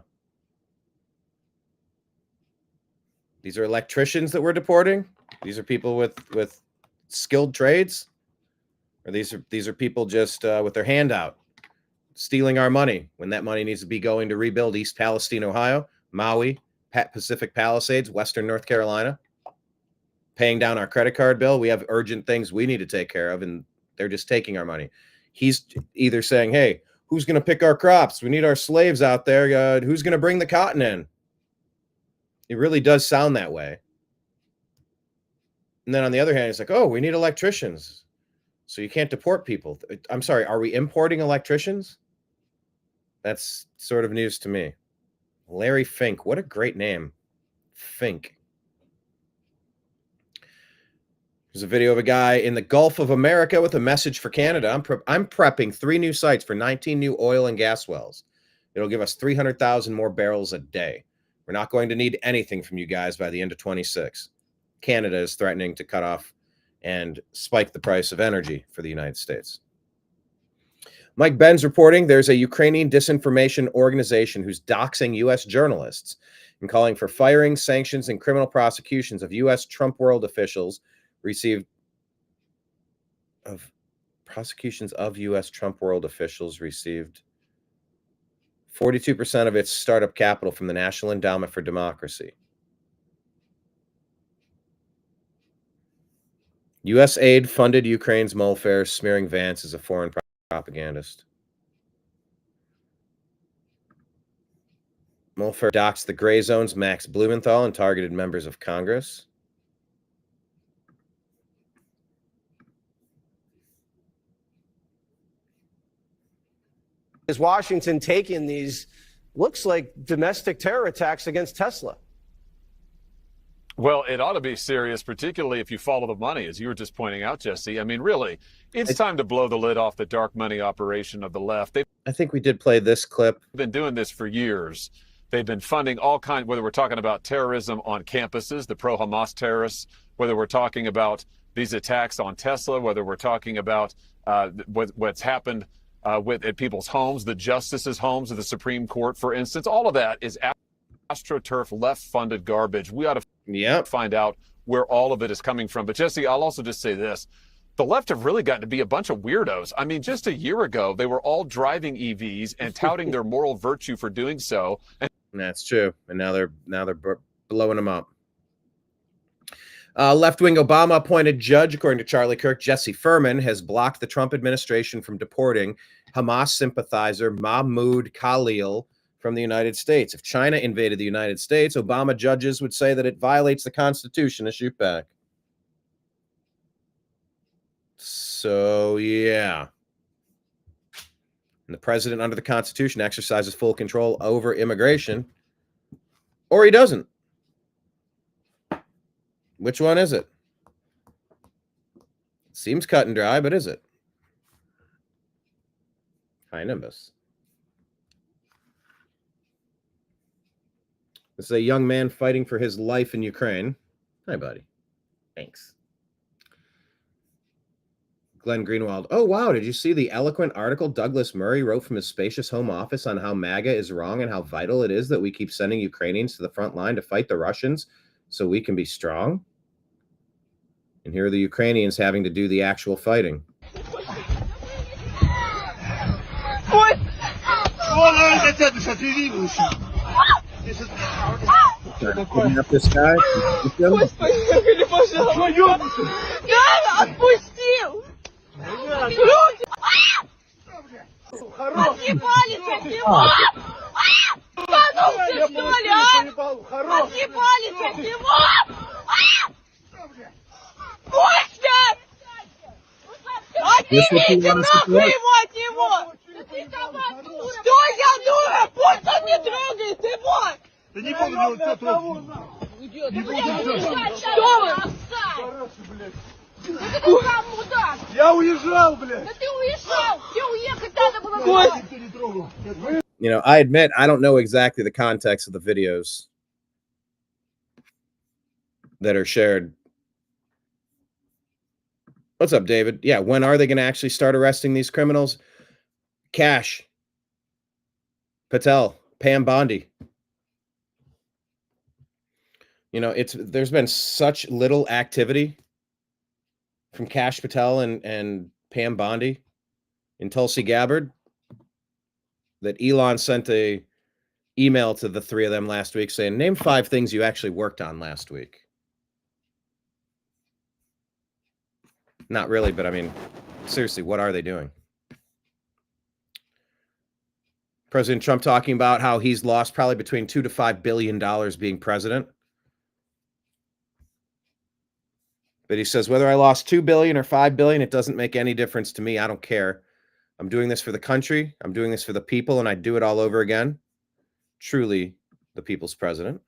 These are electricians that we're deporting? These are people with skilled trades? Or these are people just with their hand out, stealing our money when that money needs to be going to rebuild East Palestine, Ohio, Maui, Pacific Palisades, Western North Carolina, paying down our credit card bill. We have urgent things we need to take care of, and they're just taking our money. He's either saying, hey, who's going to pick our crops? We need our slaves out there. Who's going to bring the cotton in? It really does sound that way. And then on the other hand, it's like, oh, we need electricians. So you can't deport people. I'm sorry, are we importing electricians? That's sort of news to me. Larry Fink, what a great name. Fink. There's a video of a guy in the Gulf of America with a message for Canada. I'm prepping 3 new sites for 19 new oil and gas wells. It'll give us 300,000 more barrels a day. We're not going to need anything from you guys by the end of 26. Canada is threatening to cut off and spike the price of energy for the United States. Mike Ben's reporting there's a Ukrainian disinformation organization who's doxing U.S. journalists and calling for firing, sanctions, and criminal prosecutions of U.S. Trump world officials received 42% of its startup capital from the National Endowment for Democracy. U.S. aid funded Ukraine's Mulfare, smearing Vance as a foreign propagandist. Mulfare doxed the Gray Zone's Max Blumenthal and targeted members of Congress. Is Washington taking these, looks like domestic terror attacks against Tesla? Well, it ought to be serious, particularly if you follow the money, as you were just pointing out, Jesse. I mean, really, it's time to blow the lid off the dark money operation of the left. I think we did play this clip. They've been doing this for years. They've been funding all kinds, whether we're talking about terrorism on campuses, the pro-Hamas terrorists, whether we're talking about these attacks on Tesla, whether we're talking about what's happened at people's homes, the justices' homes of the Supreme Court, for instance. All of that is AstroTurf left-funded garbage. We ought to find out where all of it is coming from. But Jesse, I'll also just say this. The left have really gotten to be a bunch of weirdos. I mean, just a year ago, they were all driving EVs and touting their moral virtue for doing so. And that's true. And now they're blowing them up. Left-wing Obama-appointed judge, according to Charlie Kirk, Jesse Furman, has blocked the Trump administration from deporting Hamas sympathizer Mahmoud Khalil from the United States. If China invaded the United States, Obama judges would say that it violates the Constitution to shoot back. So, yeah. And the president under the Constitution exercises full control over immigration, or he doesn't. Which one is it? Seems cut and dry, but is it? Hi, Nimbus. This is a young man fighting for his life in Ukraine. Hi, buddy. Thanks. Glenn Greenwald. Oh, wow. Did you see the eloquent article Douglas Murray wrote from his spacious home office on how MAGA is wrong and how vital it is that we keep sending Ukrainians to the front line to fight the Russians so we can be strong? And here are the Ukrainians having to do the actual fighting. Picking up this guy. This what you want us to do? Что я думаю? Пусть он не трогает его! Да не буду его никто трогать. Что вы? Я уезжал, блядь! Да ты уезжал! Где уехать надо было? You know, I admit I don't know exactly the context of the videos that are shared. What's up, David? Yeah, when are they going to actually start arresting these criminals? Cash, Patel, Pam Bondi. You know, there's been such little activity from Cash Patel and Pam Bondi in Tulsi Gabbard that Elon sent a email to the 3 of them last week saying, name 5 things you actually worked on last week. Not really, but I mean, seriously, what are they doing? President Trump talking about how he's lost probably between $2 to $5 billion being president. But he says, whether I lost $2 billion or $5 billion, it doesn't make any difference to me. I don't care. I'm doing this for the country. I'm doing this for the people, and I'd do it all over again. Truly the people's president.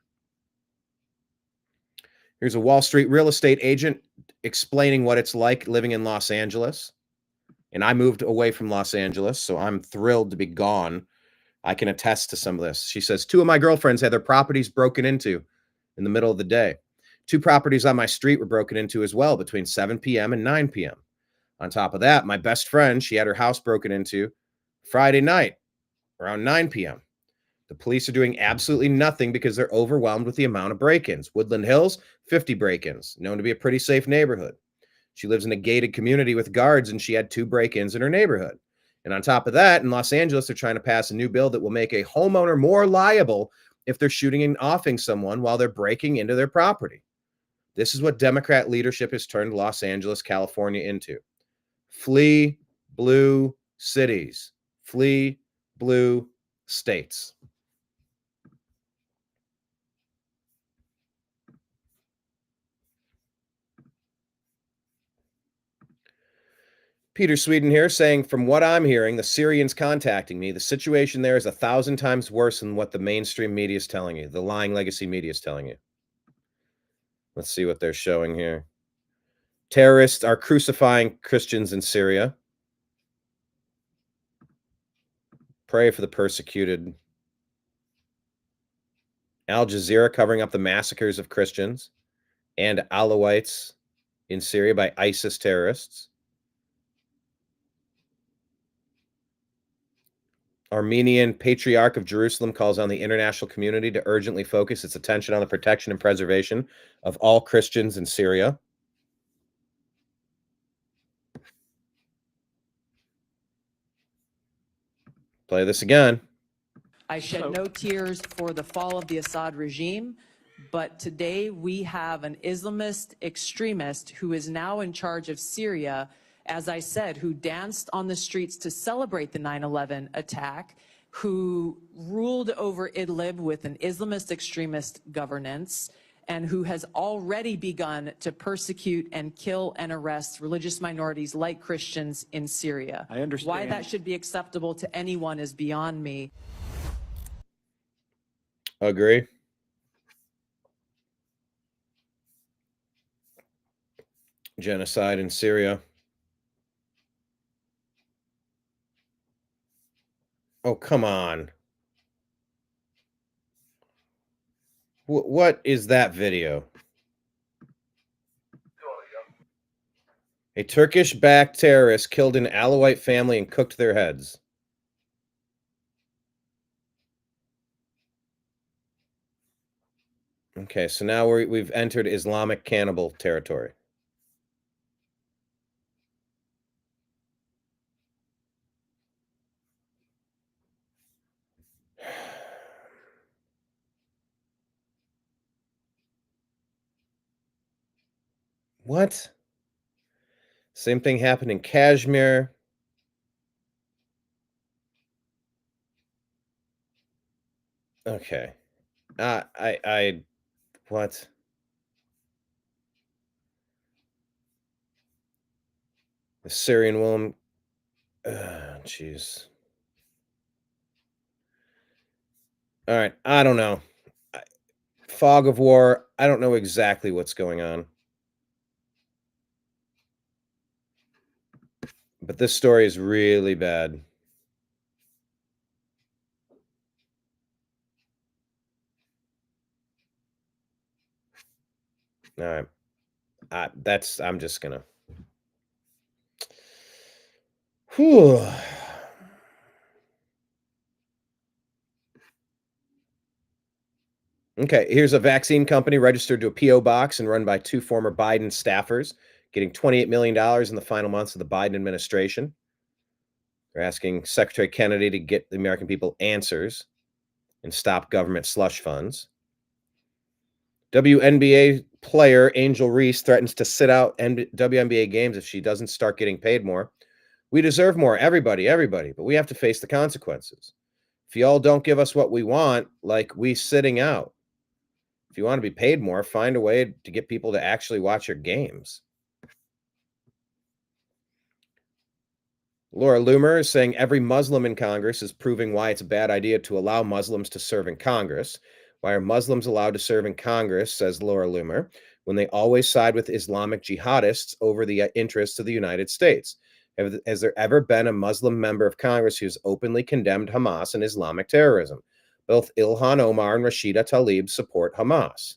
Here's a Wall Street real estate agent explaining what it's like living in Los Angeles. And I moved away from Los Angeles, so I'm thrilled to be gone. I can attest to some of this. She says, 2 of my girlfriends had their properties broken into in the middle of the day. 2 properties on my street were broken into as well between 7 p.m. and 9 p.m. On top of that, my best friend, she had her house broken into Friday night around 9 p.m. The police are doing absolutely nothing because they're overwhelmed with the amount of break-ins. Woodland Hills, 50 break-ins, known to be a pretty safe neighborhood. She lives in a gated community with guards, and she had 2 break-ins in her neighborhood. And on top of that, in Los Angeles, they're trying to pass a new bill that will make a homeowner more liable if they're shooting and offing someone while they're breaking into their property. This is what Democrat leadership has turned Los Angeles, California into. Flee blue cities. Flee blue states. Peter Sweden here saying, from what I'm hearing, the Syrians contacting me, the situation there is 1,000 times worse than what the mainstream media is telling you, the lying legacy media is telling you. Let's see what they're showing here. Terrorists are crucifying Christians in Syria. Pray for the persecuted. Al Jazeera covering up the massacres of Christians and Alawites in Syria by ISIS terrorists. Armenian Patriarch of Jerusalem calls on the international community to urgently focus its attention on the protection and preservation of all Christians in Syria. Play this again. I shed no tears for the fall of the Assad regime, but today we have an Islamist extremist who is now in charge of Syria, as I said, who danced on the streets to celebrate the 9/11 attack, who ruled over Idlib with an Islamist extremist governance, and who has already begun to persecute and kill and arrest religious minorities like Christians in Syria. I understand. Why that should be acceptable to anyone is beyond me. Agree. Genocide in Syria. Oh, come on. What is that video? A Turkish-backed terrorist killed an Alawite family and cooked their heads. Okay, so now we've entered Islamic cannibal territory. What? Same thing happened in Kashmir. Okay. What? The Syrian woman. Jeez. All right. I don't know. Fog of war. I don't know exactly what's going on. But this story is really bad. All right. I'm just gonna. Whew. Okay, here's a vaccine company registered to a P.O. box and run by 2 former Biden staffers, getting $28 million in the final months of the Biden administration. They're asking Secretary Kennedy to get the American people answers and stop government slush funds. WNBA player Angel Reese threatens to sit out WNBA games if she doesn't start getting paid more. We deserve more, everybody, but we have to face the consequences. If y'all don't give us what we want, like we sitting out. If you want to be paid more, find a way to get people to actually watch your games. Laura Loomer is saying every Muslim in Congress is proving why it's a bad idea to allow Muslims to serve in Congress. Why are Muslims allowed to serve in Congress, says Laura Loomer, when they always side with Islamic jihadists over the interests of the United States? Has there ever been a Muslim member of Congress who's openly condemned Hamas and Islamic terrorism? Both Ilhan Omar and Rashida Tlaib support Hamas.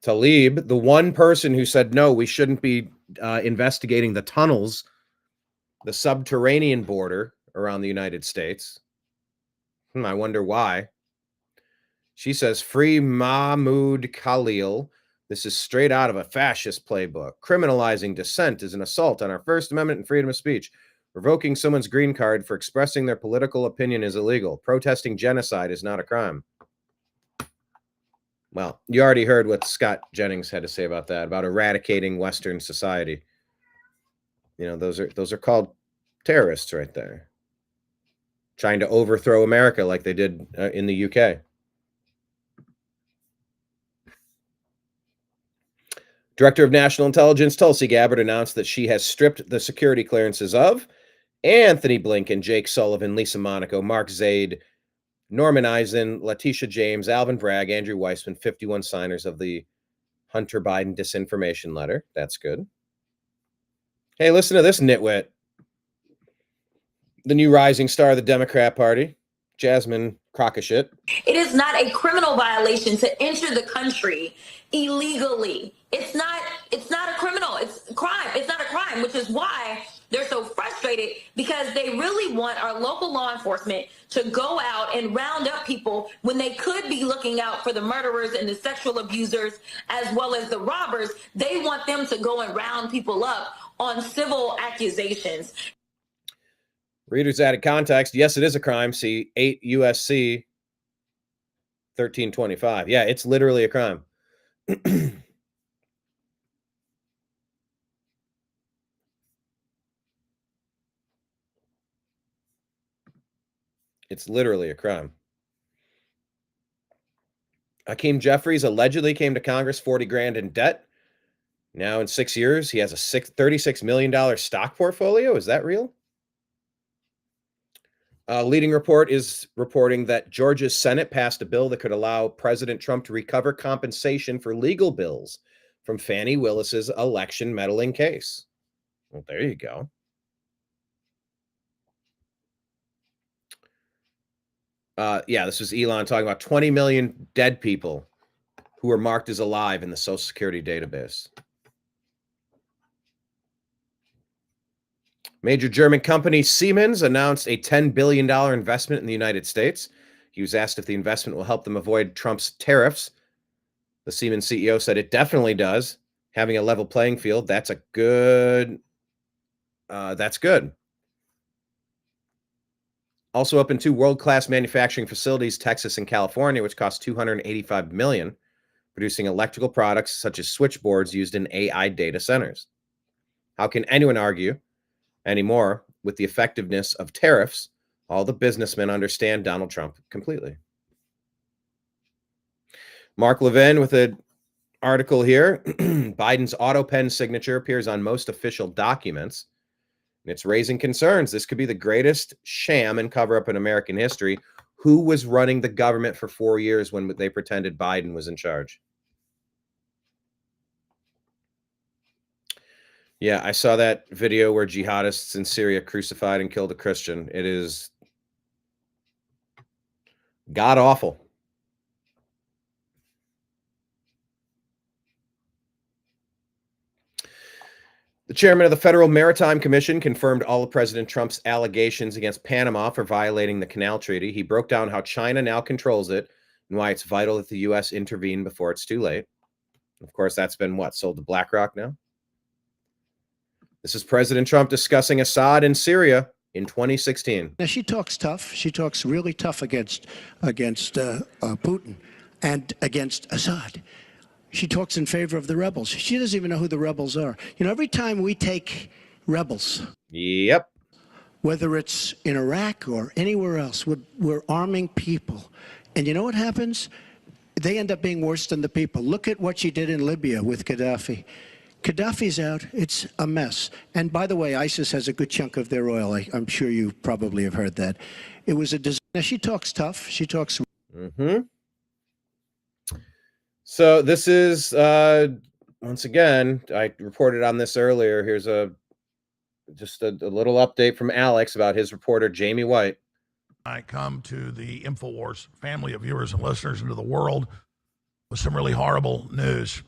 Tlaib, the one person who said, no, we shouldn't be investigating the tunnels, the subterranean border around the United States. I wonder why. She says, free Mahmoud Khalil. This is straight out of a fascist playbook. Criminalizing dissent is an assault on our First Amendment and freedom of speech. Revoking someone's green card for expressing their political opinion is illegal. Protesting genocide is not a crime. Well, you already heard what Scott Jennings had to say about that, about eradicating Western society. You know, those are called terrorists right there. Trying to overthrow America like they did in the UK. Director of National Intelligence Tulsi Gabbard announced that she has stripped the security clearances of Anthony Blinken, Jake Sullivan, Lisa Monaco, Mark Zaid, Norman Eisen, Letitia James, Alvin Bragg, Andrew Weissman, 51 signers of the Hunter Biden disinformation letter. That's good. Hey, listen to this nitwit. The new rising star of the Democrat Party, Jasmine Crockett. It is not a criminal violation to enter the country illegally. It's not a criminal. It's a crime. It's not a crime, which is why they're so frustrated, because they really want our local law enforcement to go out and round up people when they could be looking out for the murderers and the sexual abusers as well as the robbers. They want them to go and round people up on civil accusations. Readers added context. Yes, it is a crime. See 8 USC 1325. Yeah, it's literally a crime. It's literally a crime. Hakeem Jeffries allegedly came to Congress 40 grand in debt. Now in 6 years, he has a $36 million stock portfolio. Is that real? Leading report is reporting that Georgia's Senate passed a bill that could allow President Trump to recover compensation for legal bills from Fani Willis's election meddling case. Well, there you go. Yeah, this was Elon talking about 20 million dead people who are marked as alive in the Social Security database. Major German company Siemens announced a $10 billion investment in the United States. He was asked if the investment will help them avoid Trump's tariffs. The Siemens CEO said it definitely does. Having a level playing field, that's good. Also opened 2 world-class manufacturing facilities, Texas and California, which cost $285 million, producing electrical products such as switchboards used in AI data centers. How can anyone argue anymore with the effectiveness of tariffs? All the businessmen understand Donald Trump completely. Mark Levin with an article here. Biden's auto pen signature appears on most official documents. It's raising concerns. This could be the greatest sham and cover-up in American history. Who was running the government for 4 years when they pretended Biden was in charge? Yeah, I saw that video where jihadists in Syria crucified and killed a Christian. It is god-awful. The chairman of the Federal Maritime Commission confirmed all of President Trump's allegations against Panama for violating the Canal Treaty. He broke down how China now controls it and why it's vital that the U.S. intervene before it's too late. Of course, that's been sold to BlackRock now? This is President Trump discussing Assad in Syria in 2016. Now, she talks tough. She talks really tough against Putin and against Assad. She talks in favor of the rebels. She doesn't even know who the rebels are. You know, every time we take rebels, yep, whether it's in Iraq or anywhere else. We're arming people. And you know what happens? They end up being worse than the people. Look at what she did in Libya with Gaddafi. Gaddafi's out. It's a mess. And by the way, ISIS has a good chunk of their oil. I'm sure you probably have heard that. It was a disaster. Now, she talks tough. She talks. Mm-hmm. So this is, once again, I reported on this earlier. Here's just a little update from Alex about his reporter, Jamie White. I come to the InfoWars family of viewers and listeners into the world with some really horrible news.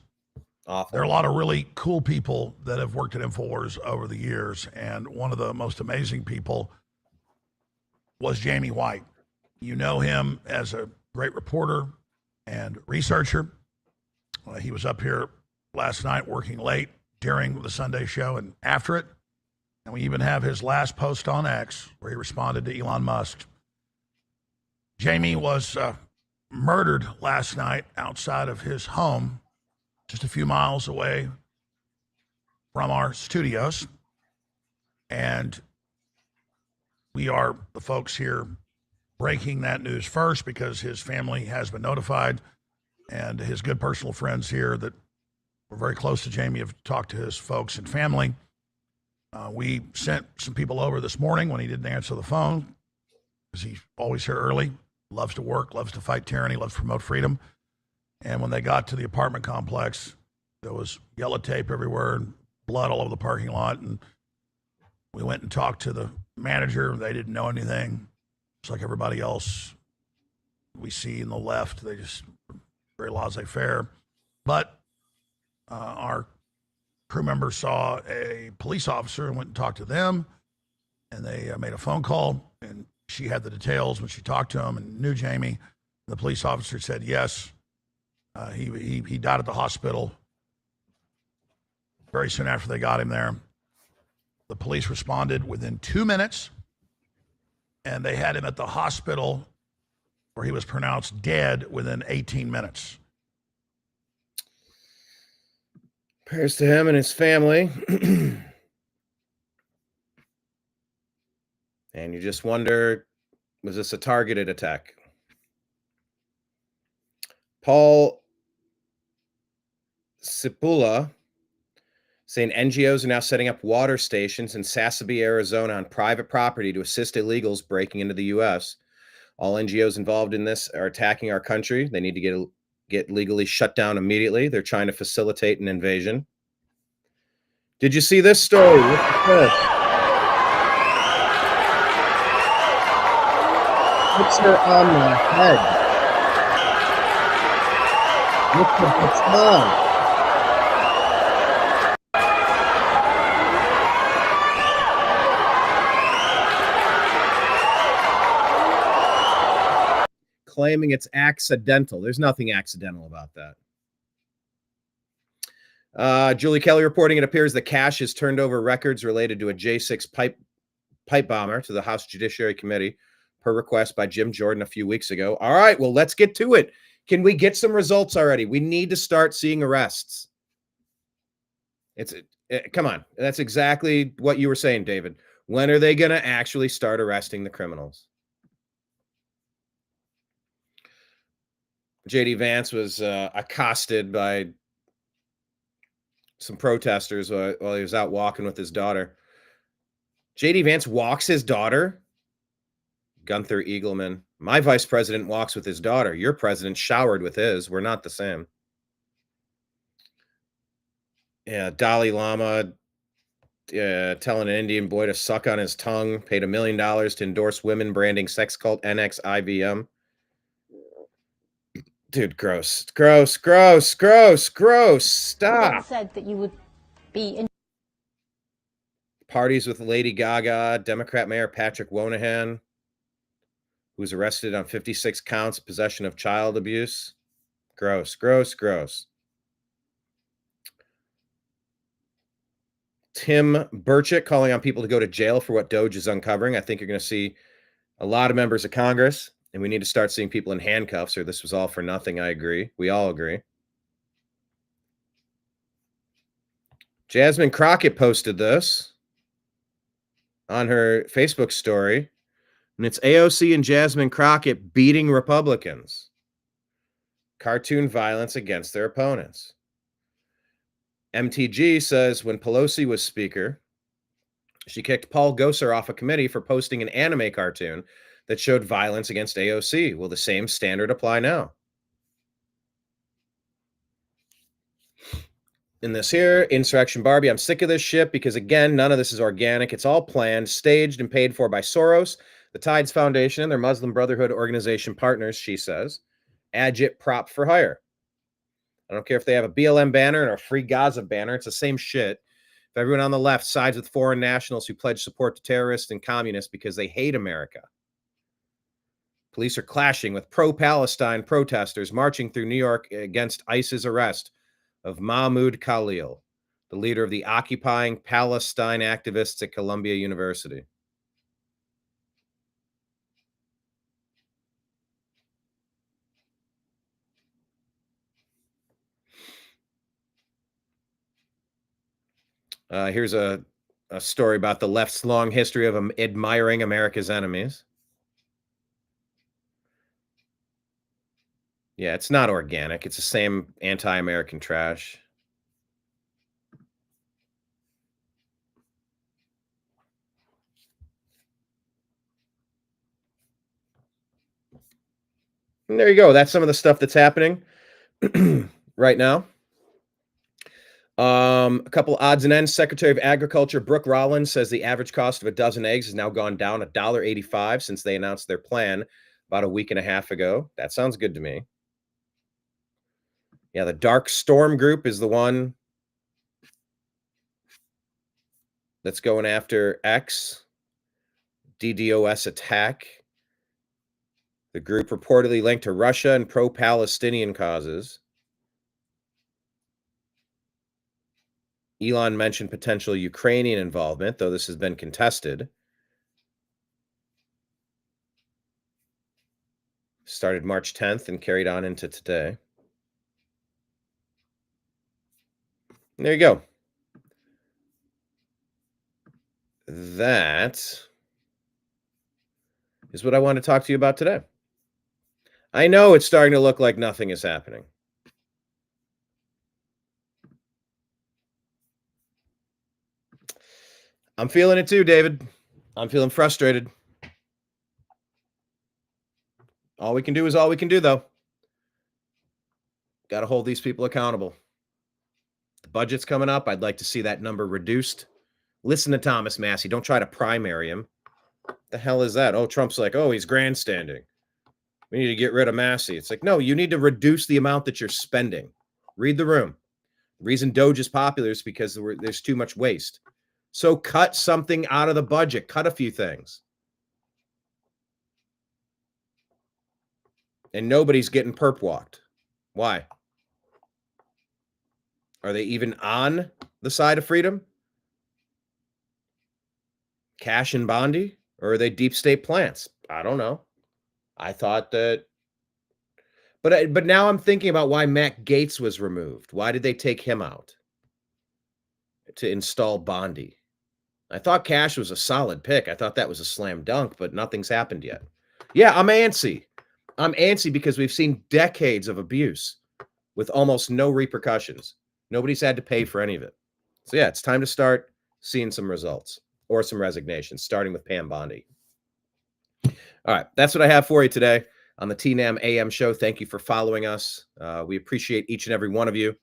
Awful. There are a lot of really cool people that have worked at InfoWars over the years, and one of the most amazing people was Jamie White. You know him as a great reporter and researcher. He was up here last night working late during the Sunday show and after it. And we even have his last post on X where he responded to Elon Musk. Jamie was murdered last night outside of his home, just a few miles away from our studios. And we are the folks here breaking that news first because his family has been notified, and his good personal friends here that were very close to Jamie have talked to his folks and family. We sent some people over this morning when he didn't answer the phone, because he's always here early, loves to work, loves to fight tyranny, loves to promote freedom. And when they got to the apartment complex, there was yellow tape everywhere and blood all over the parking lot. And we went and talked to the manager. They didn't know anything. Just like everybody else we see in the left, they just very laissez-faire. But our crew member saw a police officer and went and talked to them, and they made a phone call, and she had the details when she talked to him and knew Jamie. The police officer said yes, he died at the hospital very soon after they got him there. The police responded within 2 minutes, and they had him at the hospital where he was pronounced dead within 18 minutes. Prayers to him and his family. And you just wonder, was this a targeted attack? Paul Cipula saying NGOs are now setting up water stations in Sassabee, Arizona on private property to assist illegals breaking into the U.S. All NGOs involved in this are attacking our country. They need to get legally shut down immediately. They're trying to facilitate an invasion. Did you see this story? What's this? Puts her on the head. Look at what's on. Claiming it's accidental. There's nothing accidental about that. Julie Kelly reporting it appears that Cash has turned over records related to a J6 pipe bomber to the House Judiciary Committee per request by Jim Jordan a few weeks ago. All right, well, let's get to it. Can we get some results already? We need to start seeing arrests. Come on. That's exactly what you were saying, David. When are they going to actually start arresting the criminals? J.D. Vance was accosted by some protesters while he was out walking with his daughter. J.D. Vance walks his daughter? Gunther Eagleman. My vice president walks with his daughter. Your president showered with his. We're not the same. Yeah, Dalai Lama telling an Indian boy to suck on his tongue, paid $1 million to endorse women branding sex cult NXIVM. Dude, gross. Stop. Said that you would be in Parties with Lady Gaga, Democrat Mayor Patrick Wonahan, who's arrested on 56 counts, possession of child abuse. Gross. Tim Burchett calling on people to go to jail for what Doge is uncovering. I think you're going to see a lot of members of Congress, and we need to start seeing people in handcuffs, or this was all for nothing. I agree. We all agree. Jasmine Crockett posted this on her Facebook story, and it's AOC and Jasmine Crockett beating Republicans. Cartoon violence against their opponents. MTG says when Pelosi was speaker, she kicked Paul Gosar off a committee for posting an anime cartoon that showed violence against AOC. Will the same standard apply now? In this here, Insurrection Barbie, I'm sick of this shit because, again, none of this is organic. It's all planned, staged, and paid for by Soros, the Tides Foundation, and their Muslim Brotherhood organization partners, she says. Agit prop for hire. I don't care if they have a BLM banner or a Free Gaza banner. It's the same shit. If everyone on the left sides with foreign nationals who pledge support to terrorists and communists because they hate America. Police are clashing with pro-Palestine protesters marching through New York against ICE's arrest of Mahmoud Khalil, the leader of the occupying Palestine activists at Columbia University. Here's a story about the left's long history of admiring America's enemies. Yeah, it's not organic. It's the same anti-American trash. And there you go. That's some of the stuff that's happening right now. A couple odds and ends. Secretary of Agriculture Brooke Rollins says the average cost of a dozen eggs has now gone down $1.85 since they announced their plan about a week and a half ago. That sounds good to me. Yeah, the Dark Storm Group is the one that's going after X. DDoS attack. The group reportedly linked to Russia and pro-Palestinian causes. Elon mentioned potential Ukrainian involvement, though this has been contested. Started March 10th and carried on into today. And there you go. That is what I want to talk to you about today. I know it's starting to look like nothing is happening. I'm feeling it too, David. I'm feeling frustrated. All we can do is all we can do, though. Got to hold these people accountable. The budget's coming up. I'd like to see that number reduced. Listen to Thomas Massie. Don't try to primary him. The hell is that? Oh, Trump's like, oh, he's grandstanding. We need to get rid of Massie. It's like, no, you need to reduce the amount that you're spending. Read the room. The reason Doge is popular is because there's too much waste. So cut something out of the budget. Cut a few things. And nobody's getting perp walked. Why? Are they even on the side of freedom? Cash and Bondi? Or are they deep state plants? I don't know. I thought that. But now I'm thinking about why Matt Gaetz was removed. Why did they take him out? To install Bondi. I thought Cash was a solid pick. I thought that was a slam dunk, but nothing's happened yet. Yeah, I'm antsy. I'm antsy because we've seen decades of abuse with almost no repercussions. Nobody's had to pay for any of it. So yeah, it's time to start seeing some results or some resignations, starting with Pam Bondi. All right, that's what I have for you today on the TNAM AM Show. Thank you for following us. We appreciate each and every one of you.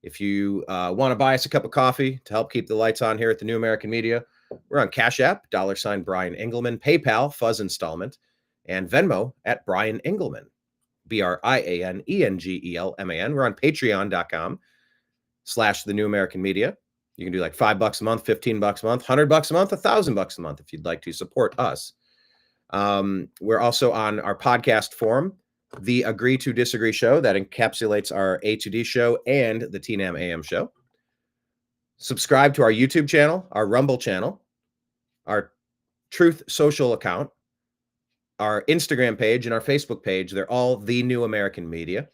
If you want to buy us a cup of coffee to help keep the lights on here at the New American Media, we're on Cash App, $ Brian Engelman, PayPal, Fuzz Installment, and Venmo at Brian Engelman, BrianEngelman. We're on patreon.com/the New American Media. You can do like $5 a month, $15 a month, $100 a month, $1,000 a month if you'd like to support us. We're also on our podcast forum, the Agree to Disagree Show, that encapsulates our A2D show and the TNAM AM Show. Subscribe to our YouTube channel, our Rumble channel, our Truth Social account, our Instagram page, and our Facebook page. They're all The New American Media.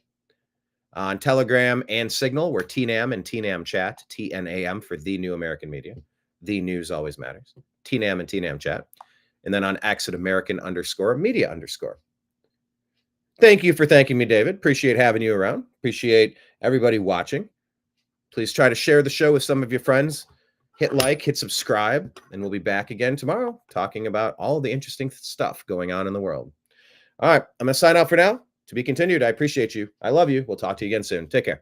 On Telegram and Signal, we're TNAM and TNAM Chat, TNAM for The New American Media. The News Always Matters, TNAM and TNAM Chat, and then on X at American_media_. Thank you for thanking me, David. Appreciate having you around. Appreciate everybody watching. Please try to share the show with some of your friends. Hit like, hit subscribe, and we'll be back again tomorrow talking about all the interesting stuff going on in the world. All right, I'm going to sign out for now. To be continued. I appreciate you. I love you. We'll talk to you again soon. Take care.